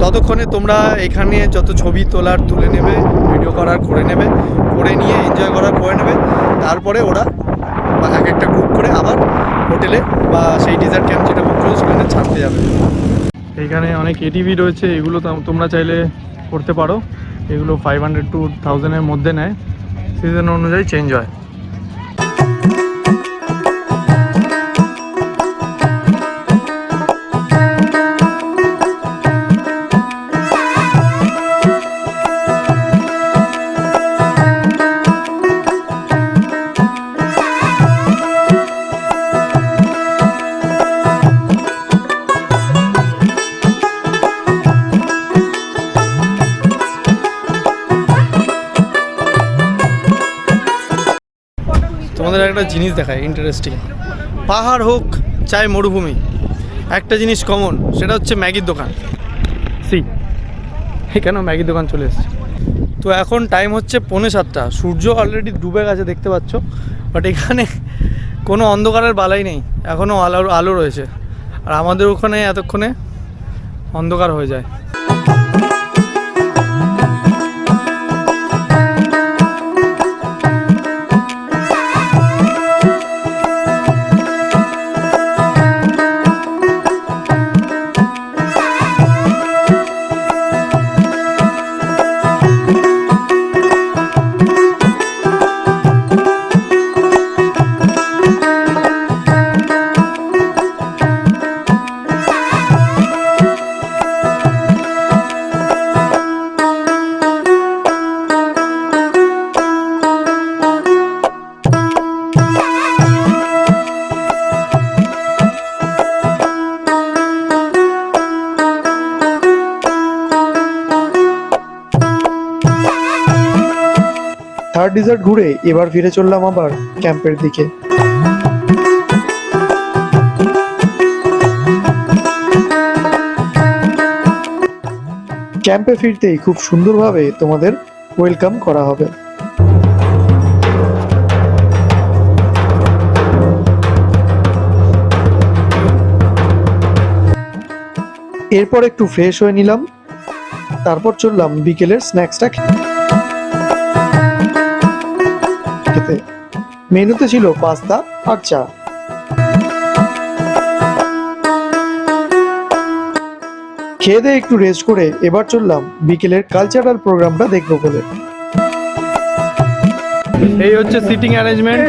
S1: ততক্ষণে তোমরা এখানে যত ছবি তোলার তুলে নেবে, ভিডিও করার করে নেবে, করে নিয়ে এনজয় করার করে নেবে। তারপরে ওরা এক একটা গ্রুপ করে আবার হোটেলে বা সেই ডেজার্ট ক্যাম্প যেটা বুক করো সেখানে ছাড়তে যাবে। এইখানে অনেক এটিভি রয়েছে, এগুলো তোমরা চাইলে করতে পারো। এগুলো 500 to 1000-এর মধ্যে নেয়, সিজন অনুযায়ী চেঞ্জ হয়। তোমাদের একটা জিনিস দেখায় ইন্টারেস্টিং। পাহাড় হোক চাই মরুভূমি, একটা জিনিস কমন, সেটা হচ্ছে ম্যাগির দোকান। এখানেও ম্যাগির দোকান চলে এসেছে। তো এখন টাইম হচ্ছে 6:45, সূর্য অলরেডি ডুবে গেছে দেখতে পাচ্ছ, বাট এখানে কোনো অন্ধকারের বালাই নেই, এখনও আলো রয়েছে। আর আমাদের ওখানে এতক্ষণে অন্ধকার হয়ে যায়।
S3: থার্ড ডেজার্ট ঘুরে এবার ফিরে চললাম আবার ক্যাম্পের দিকে। ক্যাম্পে ফিরতেই খুব সুন্দরভাবে তোমাদের ওয়েলকাম করা হবে। এরপর একটু ফ্রেশ হয়ে নিলাম, তারপর চললাম বিকেলের স্ন্যাক্সটা খেতে। মেনুতে ছিল পাস্তা আর চা। খেয়ে দিয়ে একটু রেস্ট করে এবার চললাম বিকেলের কালচারাল প্রোগ্রামটা দেখবো বলে।
S1: এই হচ্ছে সিটিং অ্যারেঞ্জমেন্ট।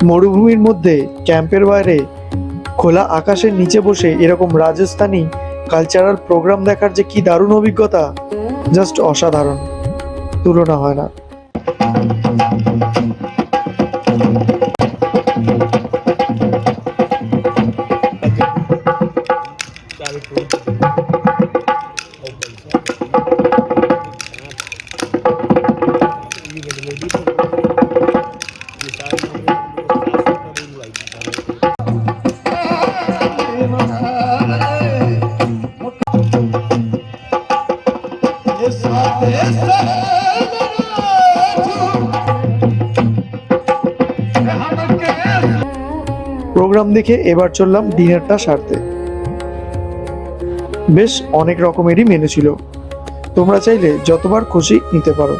S3: মরুভূমির মধ্যে ক্যাম্পের বাইরে খোলা আকাশের নিচে বসে এরকম রাজস্থানী কালচারাল প্রোগ্রাম দেখার যে কি দারুণ অভিজ্ঞতা, জাস্ট অসাধারণ, তুলনা হয় না। প্রোগ্রাম দেখে এবার চললাম ডিনারটা সারতে। বেশ অনেক রকমেরই মেনু ছিল, তোমরা চাইলে যতবার খুশি নিতে পারো।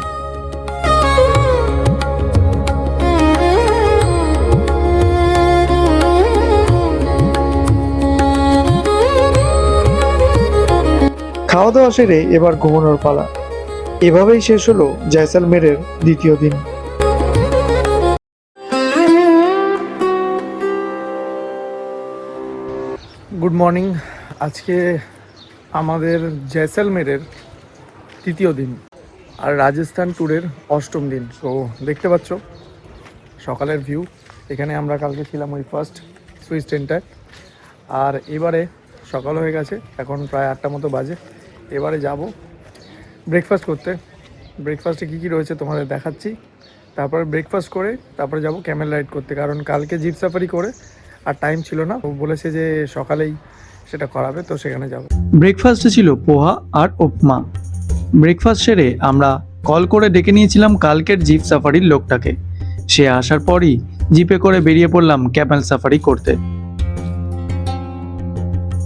S3: খাওয়া দাওয়া সেরে এবার ঘুমানোর পালা। এভাবেই শেষ হলো জয়সালমেরের দ্বিতীয় দিন।
S1: Good morning. আজকে আমাদের জয়সালমেরের তৃতীয় দিন আর রাজস্থান ট্যুরের অষ্টম দিন। তো দেখতে পাচ্ছ সকালের ভিউ। এখানে আমরা কালকে ছিলাম ওই ফার্স্ট সুইস ট্রেনটায়, আর এবারে সকাল হয়ে গেছে, এখন প্রায় 8টা মতো বাজে। এবারে যাব ব্রেকফাস্ট করতে। ব্রেকফাস্টে কী কী রয়েছে তোমাদের দেখাচ্ছি। তারপরে ব্রেকফাস্ট করে তারপরে যাব ক্যামেল রাইড করতে, কারণ কালকে জিপ সাফারি করে আর টাইম ছিল না। ও বলেছে যে সকালেই সেটা করাবে, তো সেখানে যাব।
S3: ব্রেকফাস্টে ছিল পোহা আর উপমা। ব্রেকফাস্ট সেরে আমরা কল করে ডেকে নিয়েছিলাম কালকের জিপ সাফারির লোকটাকে। সে আসার পরই জিপে করে বেরিয়ে পড়লাম ক্যামেল সাফারি করতে।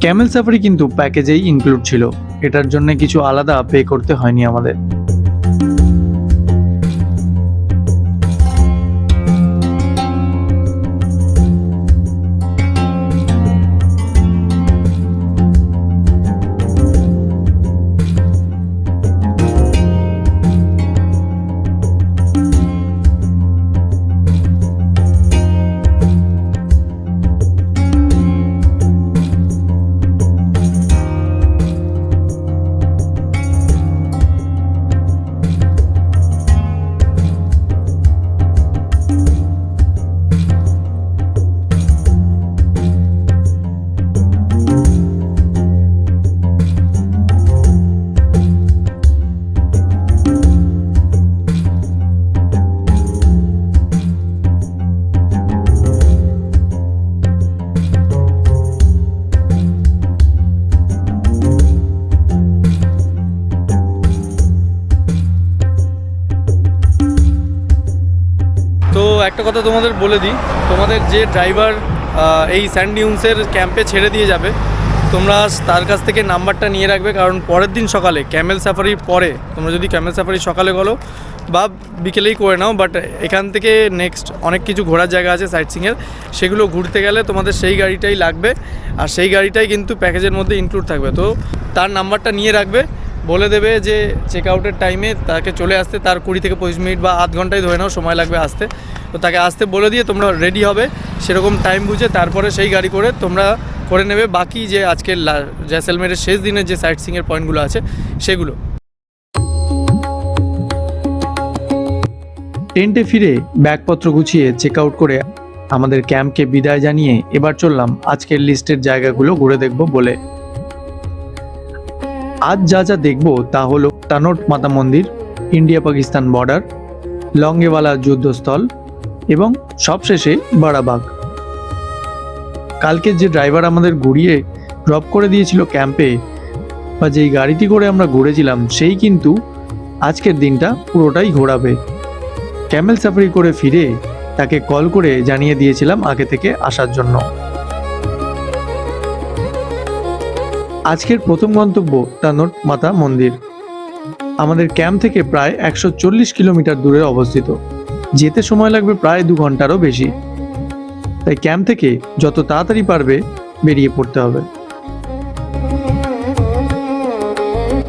S3: ক্যামেল সাফারি কিন্তু প্যাকেজেই ইনক্লুড ছিল, এটার জন্য কিছু আলাদা পে করতে হয়নি আমাদের।
S1: তো একটা কথা তোমাদের বলে দিই, তোমাদের যে ড্রাইভার এই স্যান্ড ডিউন্সের ক্যাম্পে ছেড়ে দিয়ে যাবে, তোমরা তার কাছ থেকে নাম্বারটা নিয়ে রাখবে, কারণ পরের দিন সকালে ক্যামেল সাফারির পরে তোমরা যদি ক্যামেল সাফারি সকালে বলো বা বিকেলেই করে নাও, বাট এখান থেকে নেক্সট অনেক কিছু ঘোরার জায়গা আছে সাইটসিংয়ের, সেগুলো ঘুরতে গেলে তোমাদের সেই গাড়িটাই লাগবে, আর সেই গাড়িটাই কিন্তু প্যাকেজের মধ্যে ইনক্লুড থাকবে। তো তার নাম্বারটা নিয়ে রাখবে, বলে দেবে যে চেক আউটের টাইমে তাকে চলে আসতে, তার 20 থেকে 25 মিনিট বা আধ ঘন্টায় ধরে নাও সময় লাগবে আসতে। তো তাকে আসতে বলে দিয়ে তোমরা রেডি হবে সেরকম টাইম বুঝে, তারপরে সেই গাড়ি করে তোমরা করে নেবে বাকি যে আজকের জয়সালমেরের শেষ দিনের যে সাইট সিংয়ের পয়েন্টগুলো আছে সেগুলো।
S3: টেন্টে ফিরে ব্যাগপত্র গুছিয়ে চেক আউট করে আমাদের ক্যাম্পকে বিদায় জানিয়ে এবার চললাম আজকের লিস্টের জায়গাগুলো ঘুরে দেখব বলে। আজ যা যা দেখব তা হলো তানোট মাতা মন্দির, ইন্ডিয়া পাকিস্তান বর্ডার, লঙ্গেওয়ালা যুদ্ধস্থল এবং সবশেষে বাড়াবাগ। কালকে যে ড্রাইভার আমাদের ঘুরিয়ে ড্রপ করে দিয়েছিল ক্যাম্পে, বা যেই গাড়িটি করে আমরা ঘুরেছিলাম, সেই কিন্তু আজকের দিনটা পুরোটাই ঘোরাবে। ক্যামেল সাফারি করে ফিরে তাকে কল করে জানিয়ে দিয়েছিলাম আগে থেকে আসার জন্য। আজকের প্রথম গন্তব্য তানোট মাতা মন্দির। আমাদের ক্যাম্প থেকে প্রায় 140 কিলোমিটার দূরে অবস্থিত, যেতে সময় লাগবে প্রায় 2 ঘন্টারও বেশি। তাই ক্যাম্প থেকে যত তাড়াতাড়ি পারবে বেরিয়ে পড়তে হবে।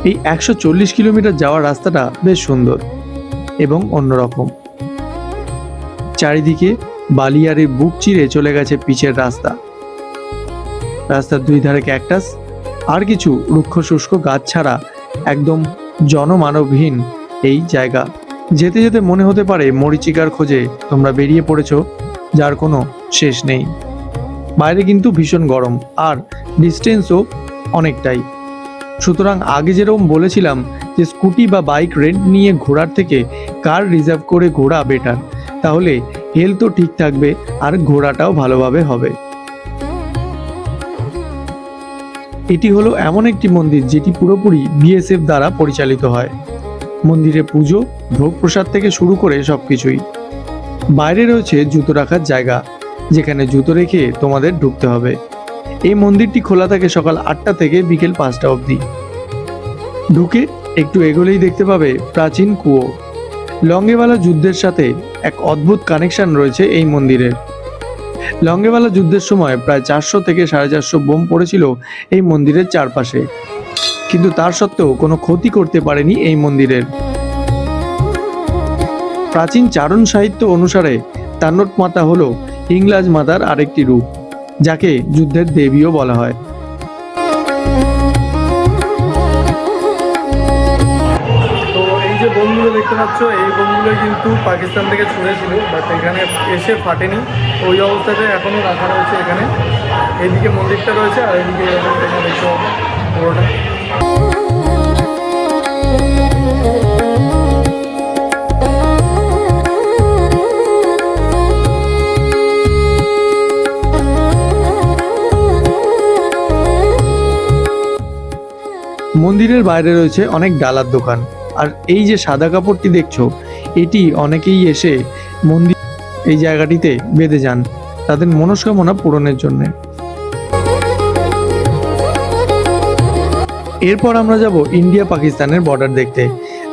S3: এই 140 কিলোমিটার যাওয়ার রাস্তাটা বেশ সুন্দর এবং অন্যরকম। চারিদিকে বালিয়ারে বুক চিরে চলে গেছে পিচের রাস্তা। রাস্তার দুই ধারে ক্যাকটাস আর কিছু রুক্ষ শুষ্ক গাছ ছাড়া একদম জনমানবহীন এই জায়গা। যেতে যেতে মনে হতে পারে মরীচিকার খোঁজে তোমরা বেরিয়ে পড়েছো, যার কোনো শেষ নেই। বাইরে কিন্তু ভীষণ গরম আর ডিস্টেন্সও অনেকটাই। সুতরাং আগে যেরকম বলেছিলাম যে স্কুটি বা বাইক রেন্ট নিয়ে ঘোরার থেকে কার রিজার্ভ করে ঘোরা বেটার, তাহলে হেলথও ঠিক থাকবে আর ঘোরাটাও ভালোভাবে হবে। এটি হলো এমন একটি মন্দির যেটি পুরোপুরি বিএসএফ দ্বারা পরিচালিত হয়। মন্দিরে পুজো, ভোগ প্রসাদ থেকে শুরু করে সবকিছুই। বাইরে রয়েছে জুতো রাখার জায়গা, যেখানে জুতো রেখে তোমাদের ঢুকতে হবে। এই মন্দিরটি খোলা থাকে সকাল 8টা থেকে বিকেল 5টা অবধি। ঢুকে একটু এগোলেই দেখতে পাবে প্রাচীন কুয়ো। লঙ্গেওয়ালা যুদ্ধের সাথে এক অদ্ভুত কানেকশন রয়েছে এই মন্দিরের। লঙ্গেওয়ালা যুদ্ধের সময় প্রায় 400 থেকে 450 বোম পড়েছিল এই মন্দিরের চারপাশে, কিন্তু তার সত্ত্বেও কোনো ক্ষতি করতে পারেনি এই মন্দিরের। প্রাচীন চারণ সাহিত্য অনুসারে তান্নট মাতা হলো হিংলাজ মাতার আরেকটি রূপ, যাকে যুদ্ধের দেবীও বলা হয়।
S1: তো এই যে বোমগুলো দেখতে পাচ্ছ, এই বোমগুলো কিন্তু পাকিস্তান থেকে ছুঁড়েছিল, বাট এখানে এসে ফাটেনি। ওই অবস্থাতে এখনও রাখা রয়েছে এখানে। এইদিকে মন্দিরটা রয়েছে আর এইদিকে এরকম তোমরা দেখতে পাবে পুরোটা।
S3: মন্দিরের বাইরে রয়েছে অনেক ডালার দোকান, আর এই যে সাদা কাপড়টি দেখছো, এটি অনেকেই এসে মন্দির এই জায়গাটিতে বেঁধে যান তাদের মনস্কামনা পূরণের জন্য। এরপর আমরা যাব ইন্ডিয়া পাকিস্তানের বর্ডার দেখতে।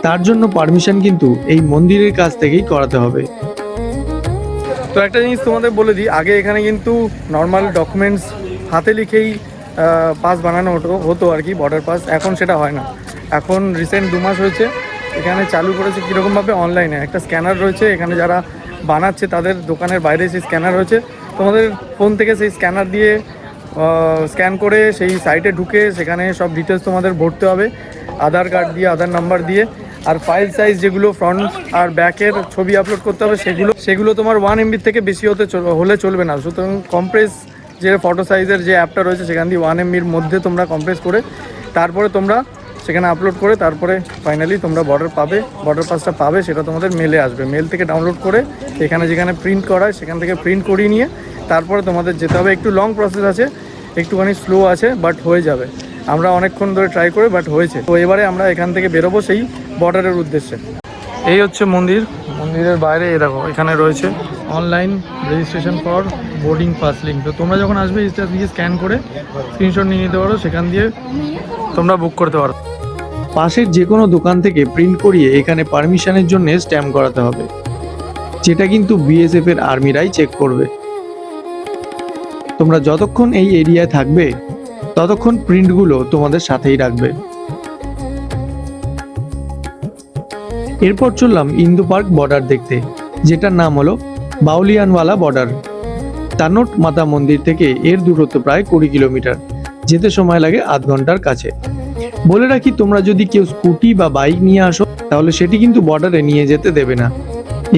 S3: তার জন্য পারমিশন কিন্তু এই মন্দিরের কাছ থেকেই করাতে হবে।
S1: তো একটা জিনিস তোমাদের বলে দিই, আগে এখানে কিন্তু নর্মাল ডকুমেন্টস হাতে লিখেই পাস বানানো হতো আর কি, বর্ডার পাস। এখন সেটা হয় না। এখন রিসেন্ট 2 মাস হয়েছে এখানে চালু করেছে কীরকমভাবে, অনলাইনে একটা স্ক্যানার রয়েছে। এখানে যারা বানাচ্ছে তাদের দোকানের বাইরে সেই স্ক্যানার রয়েছে। তোমাদের ফোন থেকে সেই স্ক্যানার দিয়ে স্ক্যান করে সেই সাইটে ঢুকে সেখানে সব ডিটেলস তোমাদের ভরতে হবে, আধার কার্ড দিয়ে, আধার নাম্বার দিয়ে। আর ফাইল সাইজ যেগুলো ফ্রন্ট আর ব্যাকের ছবি আপলোড করতে হবে, সেগুলো তোমার 1 MB থেকে বেশি হলে চলবে না। সুতরাং কম্প্রেস যে ফটো সাইজের যে অ্যাপটা রয়েছে সেখান দিয়ে 1 MBর মধ্যে তোমরা কম্প্রেস করে তারপরে তোমরা সেখানে আপলোড করে তারপরে ফাইনালি তোমরা বর্ডার পাসটা পাবে। সেটা তোমাদের মেলে আসবে। মেল থেকে ডাউনলোড করে এখানে যেখানে প্রিন্ট করা হয় সেখান থেকে প্রিন্ট করিয়ে নিয়ে তারপরে তোমাদের যেতে হবে। একটু লং প্রসেস আছে, একটুখানি স্লো আছে, বাট হয়ে যাবে। আমরা অনেকক্ষণ ধরে ট্রাই করে, বাট হয়েছে। তো এবারে আমরা এখান থেকে বেরোবো সেই বর্ডারের উদ্দেশ্যে। এই হচ্ছে মন্দিরের বাইরে এই দেখো এখানে রয়েছে online registration for boarding pass link. তো তোমরা যখন আসবে এটা দিয়ে স্ক্যান করে স্ক্রিনশট নিয়ে নিতে পারো, সেখান দিয়ে তোমরা বুক করতে পারো।
S3: পাশের যে কোনো দোকান থেকে প্রিন্ট করিয়ে এখানে পারমিশনের জন্য স্ট্যাম্প করাতে হবে, যেটা কিন্তু বিএসএফ এর আর্মিরাই চেক করবে। তোমরা যতক্ষণ এই এরিয়ায় থাকবে ততক্ষণ প্রিন্টগুলো তোমাদের সাথেই রাখবে। এরপর চললাম ইন্দু পার্ক বর্ডার দেখতে, যেটার নাম হলো বাউলিয়ানওয়ালা বর্ডার। তান্নট মাতা মন্দির থেকে এর দূরত্ব প্রায় 20 কিলোমিটার, যেতে সময় লাগে আধ ঘন্টার কাছে। বলে রাখি, তোমরা যদি কেউ স্কুটি বা বাইক নিয়ে আসো তাহলে সেটি কিন্তু বর্ডারে নিয়ে যেতে দেবে না।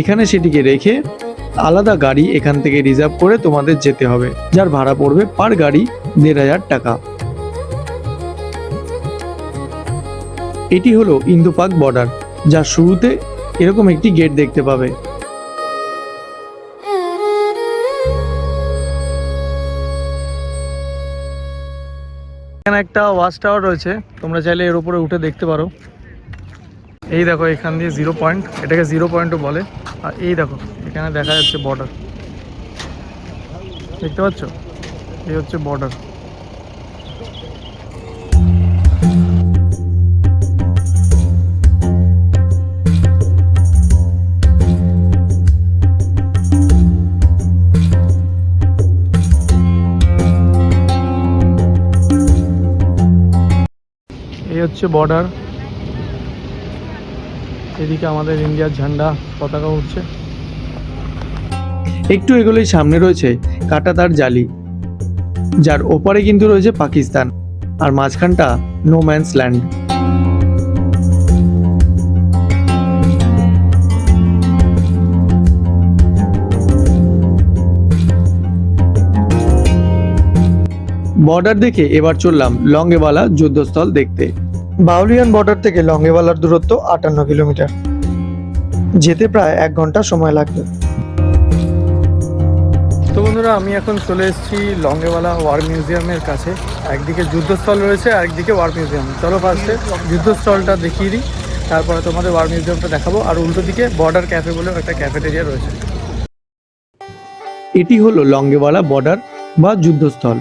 S3: এখানে সেটিকে রেখে আলাদা গাড়ি এখান থেকে রিজার্ভ করে তোমাদের যেতে হবে, যার ভাড়া পড়বে পার গাড়ি 1500 টাকা। এটি হলো ইন্দু পার্ক বর্ডার, যার শুরুতে এরকম একটি গেট দেখতে পাবে।
S1: এখানে একটা ওয়াচ টাওয়ার রয়েছে, তোমরা চাইলে এর উপরে উঠে দেখতে পারো। এই দেখো এখান দিয়ে 0 পয়েন্ট, এটাকে 0 পয়েন্টও বলে। আর এই দেখো এখানে দেখা যাচ্ছে বর্ডার, দেখতে পাচ্ছ? এই হচ্ছে বর্ডার। এই হচ্ছে বর্ডার। এদিকে আমাদের ইন্ডিয়ার ঝান্ডা পতাকা উঠছে।
S3: একটু এগোলেই সামনে রয়েছে কাঁটাতার জালি, যার ওপারে কিন্তু রয়েছে পাকিস্তান, আর মাঝখানটা নো ম্যানস ল্যান্ড। বর্ডার দেখে এবার চললাম লঙ্গেওয়ালা যুদ্ধস্থল দেখতে।
S6: বাউলিয়ান বর্ডার থেকে লঙ্গেওয়ালার দূরত্ব 58 কিলোমিটার, যেতে প্রায় 1 ঘন্টা সময় লাগবে।
S1: তো বন্ধুরা, আমি এখন চলে এসেছি লঙ্গেওয়ালা ওয়ার মিউজিয়ামের কাছে। একদিকে যুদ্ধস্থল রয়েছে, আরেকদিকে ওয়ার মিউজিয়াম। চলো ফার্স্টে যুদ্ধস্থলটা দেখিয়ে দিই, তারপরে তোমাদের ওয়ার মিউজিয়ামটা দেখাবো। আর উল্টো দিকে বর্ডার ক্যাফে বলেও একটা ক্যাফেটেরিয়া রয়েছে।
S6: এটি হলো লঙ্গেওয়ালা বর্ডার বা যুদ্ধস্থল।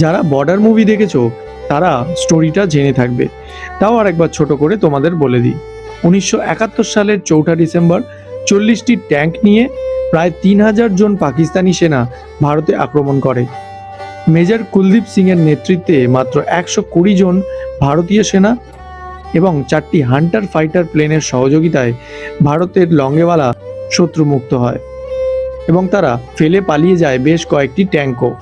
S6: যারা বর্ডার মুভি দেখেছো তারা স্টোরিটা জেনে থাকবে, তাও আরেকবার ছোট করে তোমাদের বলে দিই। 1971 সালের 4 ডিসেম্বর 40টি ট্যাঙ্ক নিয়ে প্রায় 3000 জন পাকিস্তানি সেনা ভারতে আক্রমণ করে। মেজর কুলদীপ সিং এর নেতৃত্বে মাত্র 120 জন ভারতীয় সেনা এবং 4টি হান্টার ফাইটার প্লেনের সহযোগিতায় ভারতের লঙ্গেওয়ালা শত্রুমুক্ত হয় এবং তারা ফেলে পালিয়ে যায় বেশ কয়েকটি ট্যাঙ্কও।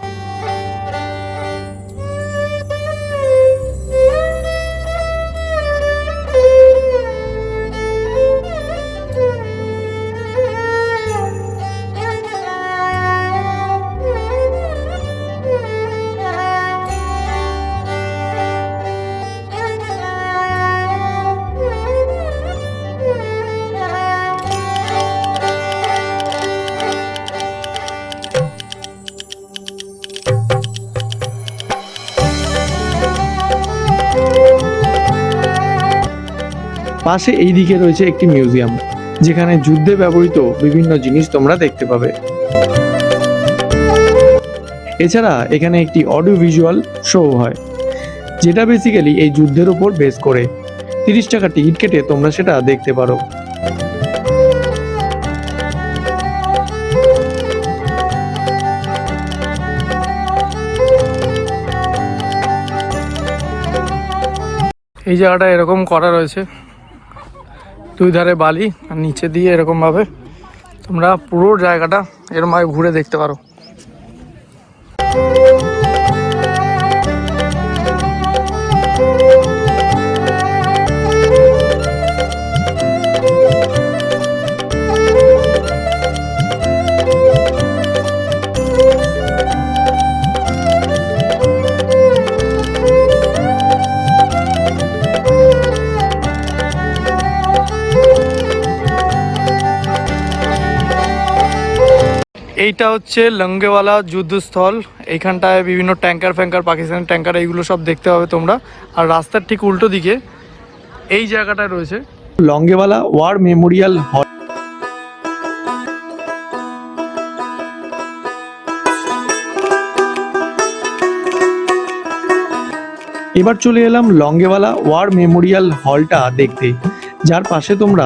S6: পাশে এই দিকে রয়েছে একটি মিউজিয়াম, যেখানে যুদ্ধে ব্যবহৃত বিভিন্ন জিনিস তোমরা দেখতে পাবে। এছাড়া এখানে একটি অডিও ভিজুয়াল শো হয়, যেটা বেসিক্যালি এই যুদ্ধের উপর বেস করে। 30 টাকা টিকিট কেটে তোমরা সেটা দেখতে পারো।
S1: এই জায়গাটা এরকম করা রয়েছে, দুই ধারে বালি আর নিচে দিয়ে এরকম ভাবে তোমরা পুরো জায়গাটা এরকম ভাবে ঘুরে দেখতে পারো। এইটা হচ্ছে লঙ্গেওয়ালা যুদ্ধস্থল। এইখানটায় বিভিন্ন ট্যাঙ্কার ফ্যাঙ্কার, পাকিস্তানি ট্যাঙ্কার, এইগুলো সব দেখতে পাবে তোমরা। আর রাস্তার ঠিক উল্টো দিকে এই জায়গাটায় রয়েছে
S6: লঙ্গেওয়ালা ওয়ার মেমোরিয়াল হল। এবার চলে এলাম লঙ্গেওয়ালা ওয়ার মেমোরিয়াল হলটা দেখতে, যার পাশে তোমরা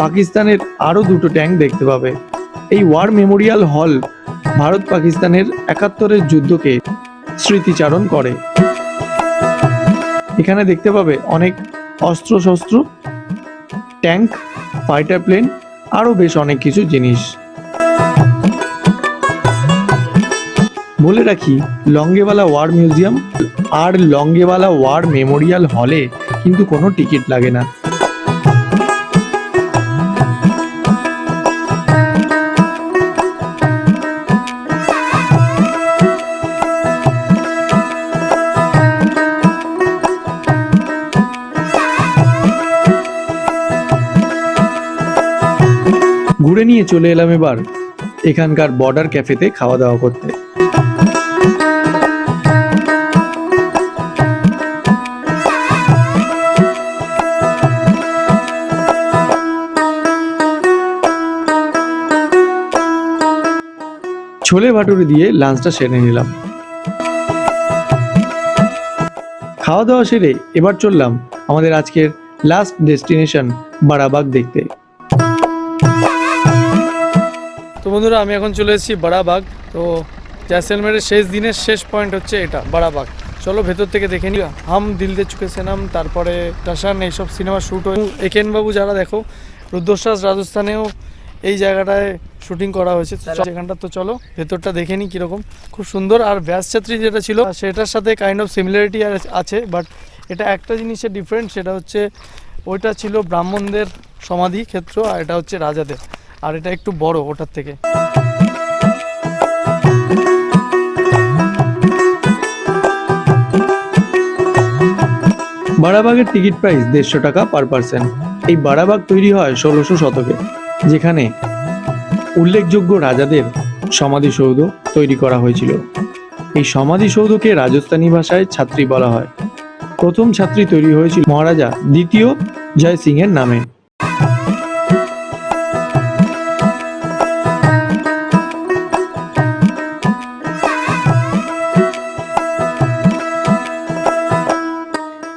S6: পাকিস্তানের আরো দুটো ট্যাঙ্ক দেখতে পাবে। এই ওয়ার মেমোরিয়াল হল ভারত পাকিস্তানের 71-এর যুদ্ধকে স্মৃতিচারণ করে। এখানে দেখতে পাবে অনেক অস্ত্রশস্ত্র, ট্যাঙ্ক, ফাইটার প্লেন, আরো বেশ অনেক কিছু জিনিস। বলে রাখি, লঙ্গেওয়ালা ওয়ার মিউজিয়াম আর লঙ্গেওয়ালা ওয়ার মেমোরিয়াল হলে কিন্তু কোনো টিকিট লাগে না। ঘুরে নিয়ে চলে এলাম এবার এখানকার বর্ডার ক্যাফেতে খাওয়া দাওয়া করতে। ছোলে ভাটুরে দিয়ে লাঞ্চটা সেরে নিলাম। খাওয়া দাওয়া সেরে এবার চললাম আমাদের আজকের লাস্ট ডেস্টিনেশন বারাবাগ দেখতে।
S1: তো বন্ধুরা, আমি এখন চলে এসেছি বারাবাগ। তো জয়সলমেরের শেষ দিনের শেষ পয়েন্ট হচ্ছে এটা, বারাবাগ। চলো ভেতর থেকে দেখে নিই। হাম দিল দে চুকে সেনাম, তারপরে টাসান, এইসব সিনেমা শ্যুট হয়। একেন বাবু যারা দেখো, রুদ্রশ্বাস রাজস্থানেও এই জায়গাটায় শুটিং করা হয়েছে সেখানটা। তো চলো ভেতরটা দেখে নিই কীরকম। খুব সুন্দর। আর ব্যাস ছাত্রী যেটা ছিল সেটার সাথে কাইন্ড অফ সিমিলারিটি আছে, বাট এটা একটা জিনিসের ডিফারেন্ট, সেটা হচ্ছে ওইটা ছিল ব্রাহ্মণদের সমাধি ক্ষেত্র আর এটা হচ্ছে রাজাদের, আর এটা একটু বড় ওটার থেকে।
S6: বারাবাগের টিকিট প্রাইস 150 টাকা পার পার্সন। এই বারাবাগ তৈরি হয় 1600 শতকে, যেখানে উল্লেখযোগ্য রাজাদের সমাধিসৌধ তৈরি করা হয়েছিল। এই সমাধিসৌধকে রাজস্থানী ভাষায় ছাত্রী বলা হয়। প্রথম ছাত্রী তৈরি হয়েছিল মহারাজা দ্বিতীয় জয় সিং এর নামে।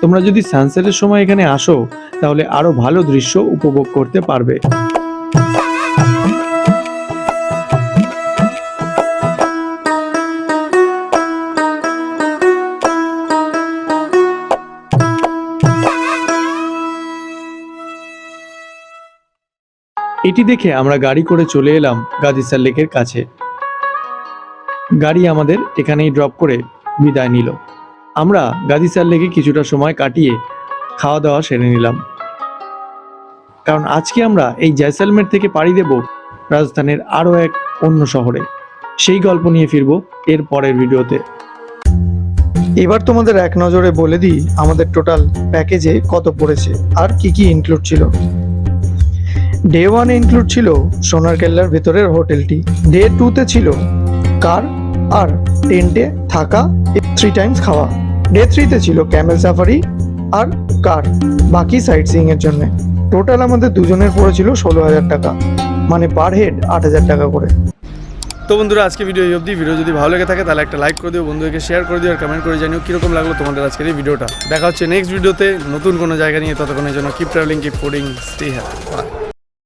S6: তোমরা যদি সানসেটের সময় এখানে আসো তাহলে আরো ভালো দৃশ্য উপভোগ করতে পারবে। এটি দেখে আমরা গাড়ি করে চলে এলাম গাদিসার লেকের কাছে। গাড়ি আমাদের এখানেই ড্রপ করে বিদায় নিল। আমরা গাদিসার লেকে কিছুটা সময় কাটিয়ে খাওয়া দাওয়া সেরে নিলাম, কারণ আজকে আমরা এই জয়সলমের থেকে পাড়ি দেব রাজস্থানের আরও এক অন্য শহরে। সেই গল্প নিয়ে ফিরবো এর পরের ভিডিওতে।
S3: এবার তোমাদের এক নজরে বলে দিই আমাদের টোটাল প্যাকেজে কত পড়েছে আর কি কি ইনক্লুড ছিল। ডে 1-এ ইনক্লুড ছিল সোনার কেল্লার ভেতরের হোটেলটি, ডে 2-তে ছিল কার আর টেন্টে থাকা 3 টাইমস খাওয়া, ডে 3-তে ছিল ক্যামেল সাফারি আর কার বাকি সাইট সিইং এর জন্য। টোটাল আমাদের দুজনের পড়েছিল 16,000 টাকা, মানে পার হেড 8,000 টাকা করে।
S1: তো বন্ধুরা আজকে ভিডিও এই অবধি। ভিডিও যদি ভালো লেগে থাকে তাহলে একটা লাইক করে দিও, বন্ধুদেরকে শেয়ার করে দিও আর কমেন্ট করে জানিও কীরকম লাগলো তোমাদের আজকের এই ভিডিওটা। দেখা হচ্ছে নেক্সট ভিডিওতে নতুন কোনো জায়গা নিয়ে। ততক্ষণের জন্য keep travelling, keep fooding, stay happy, by.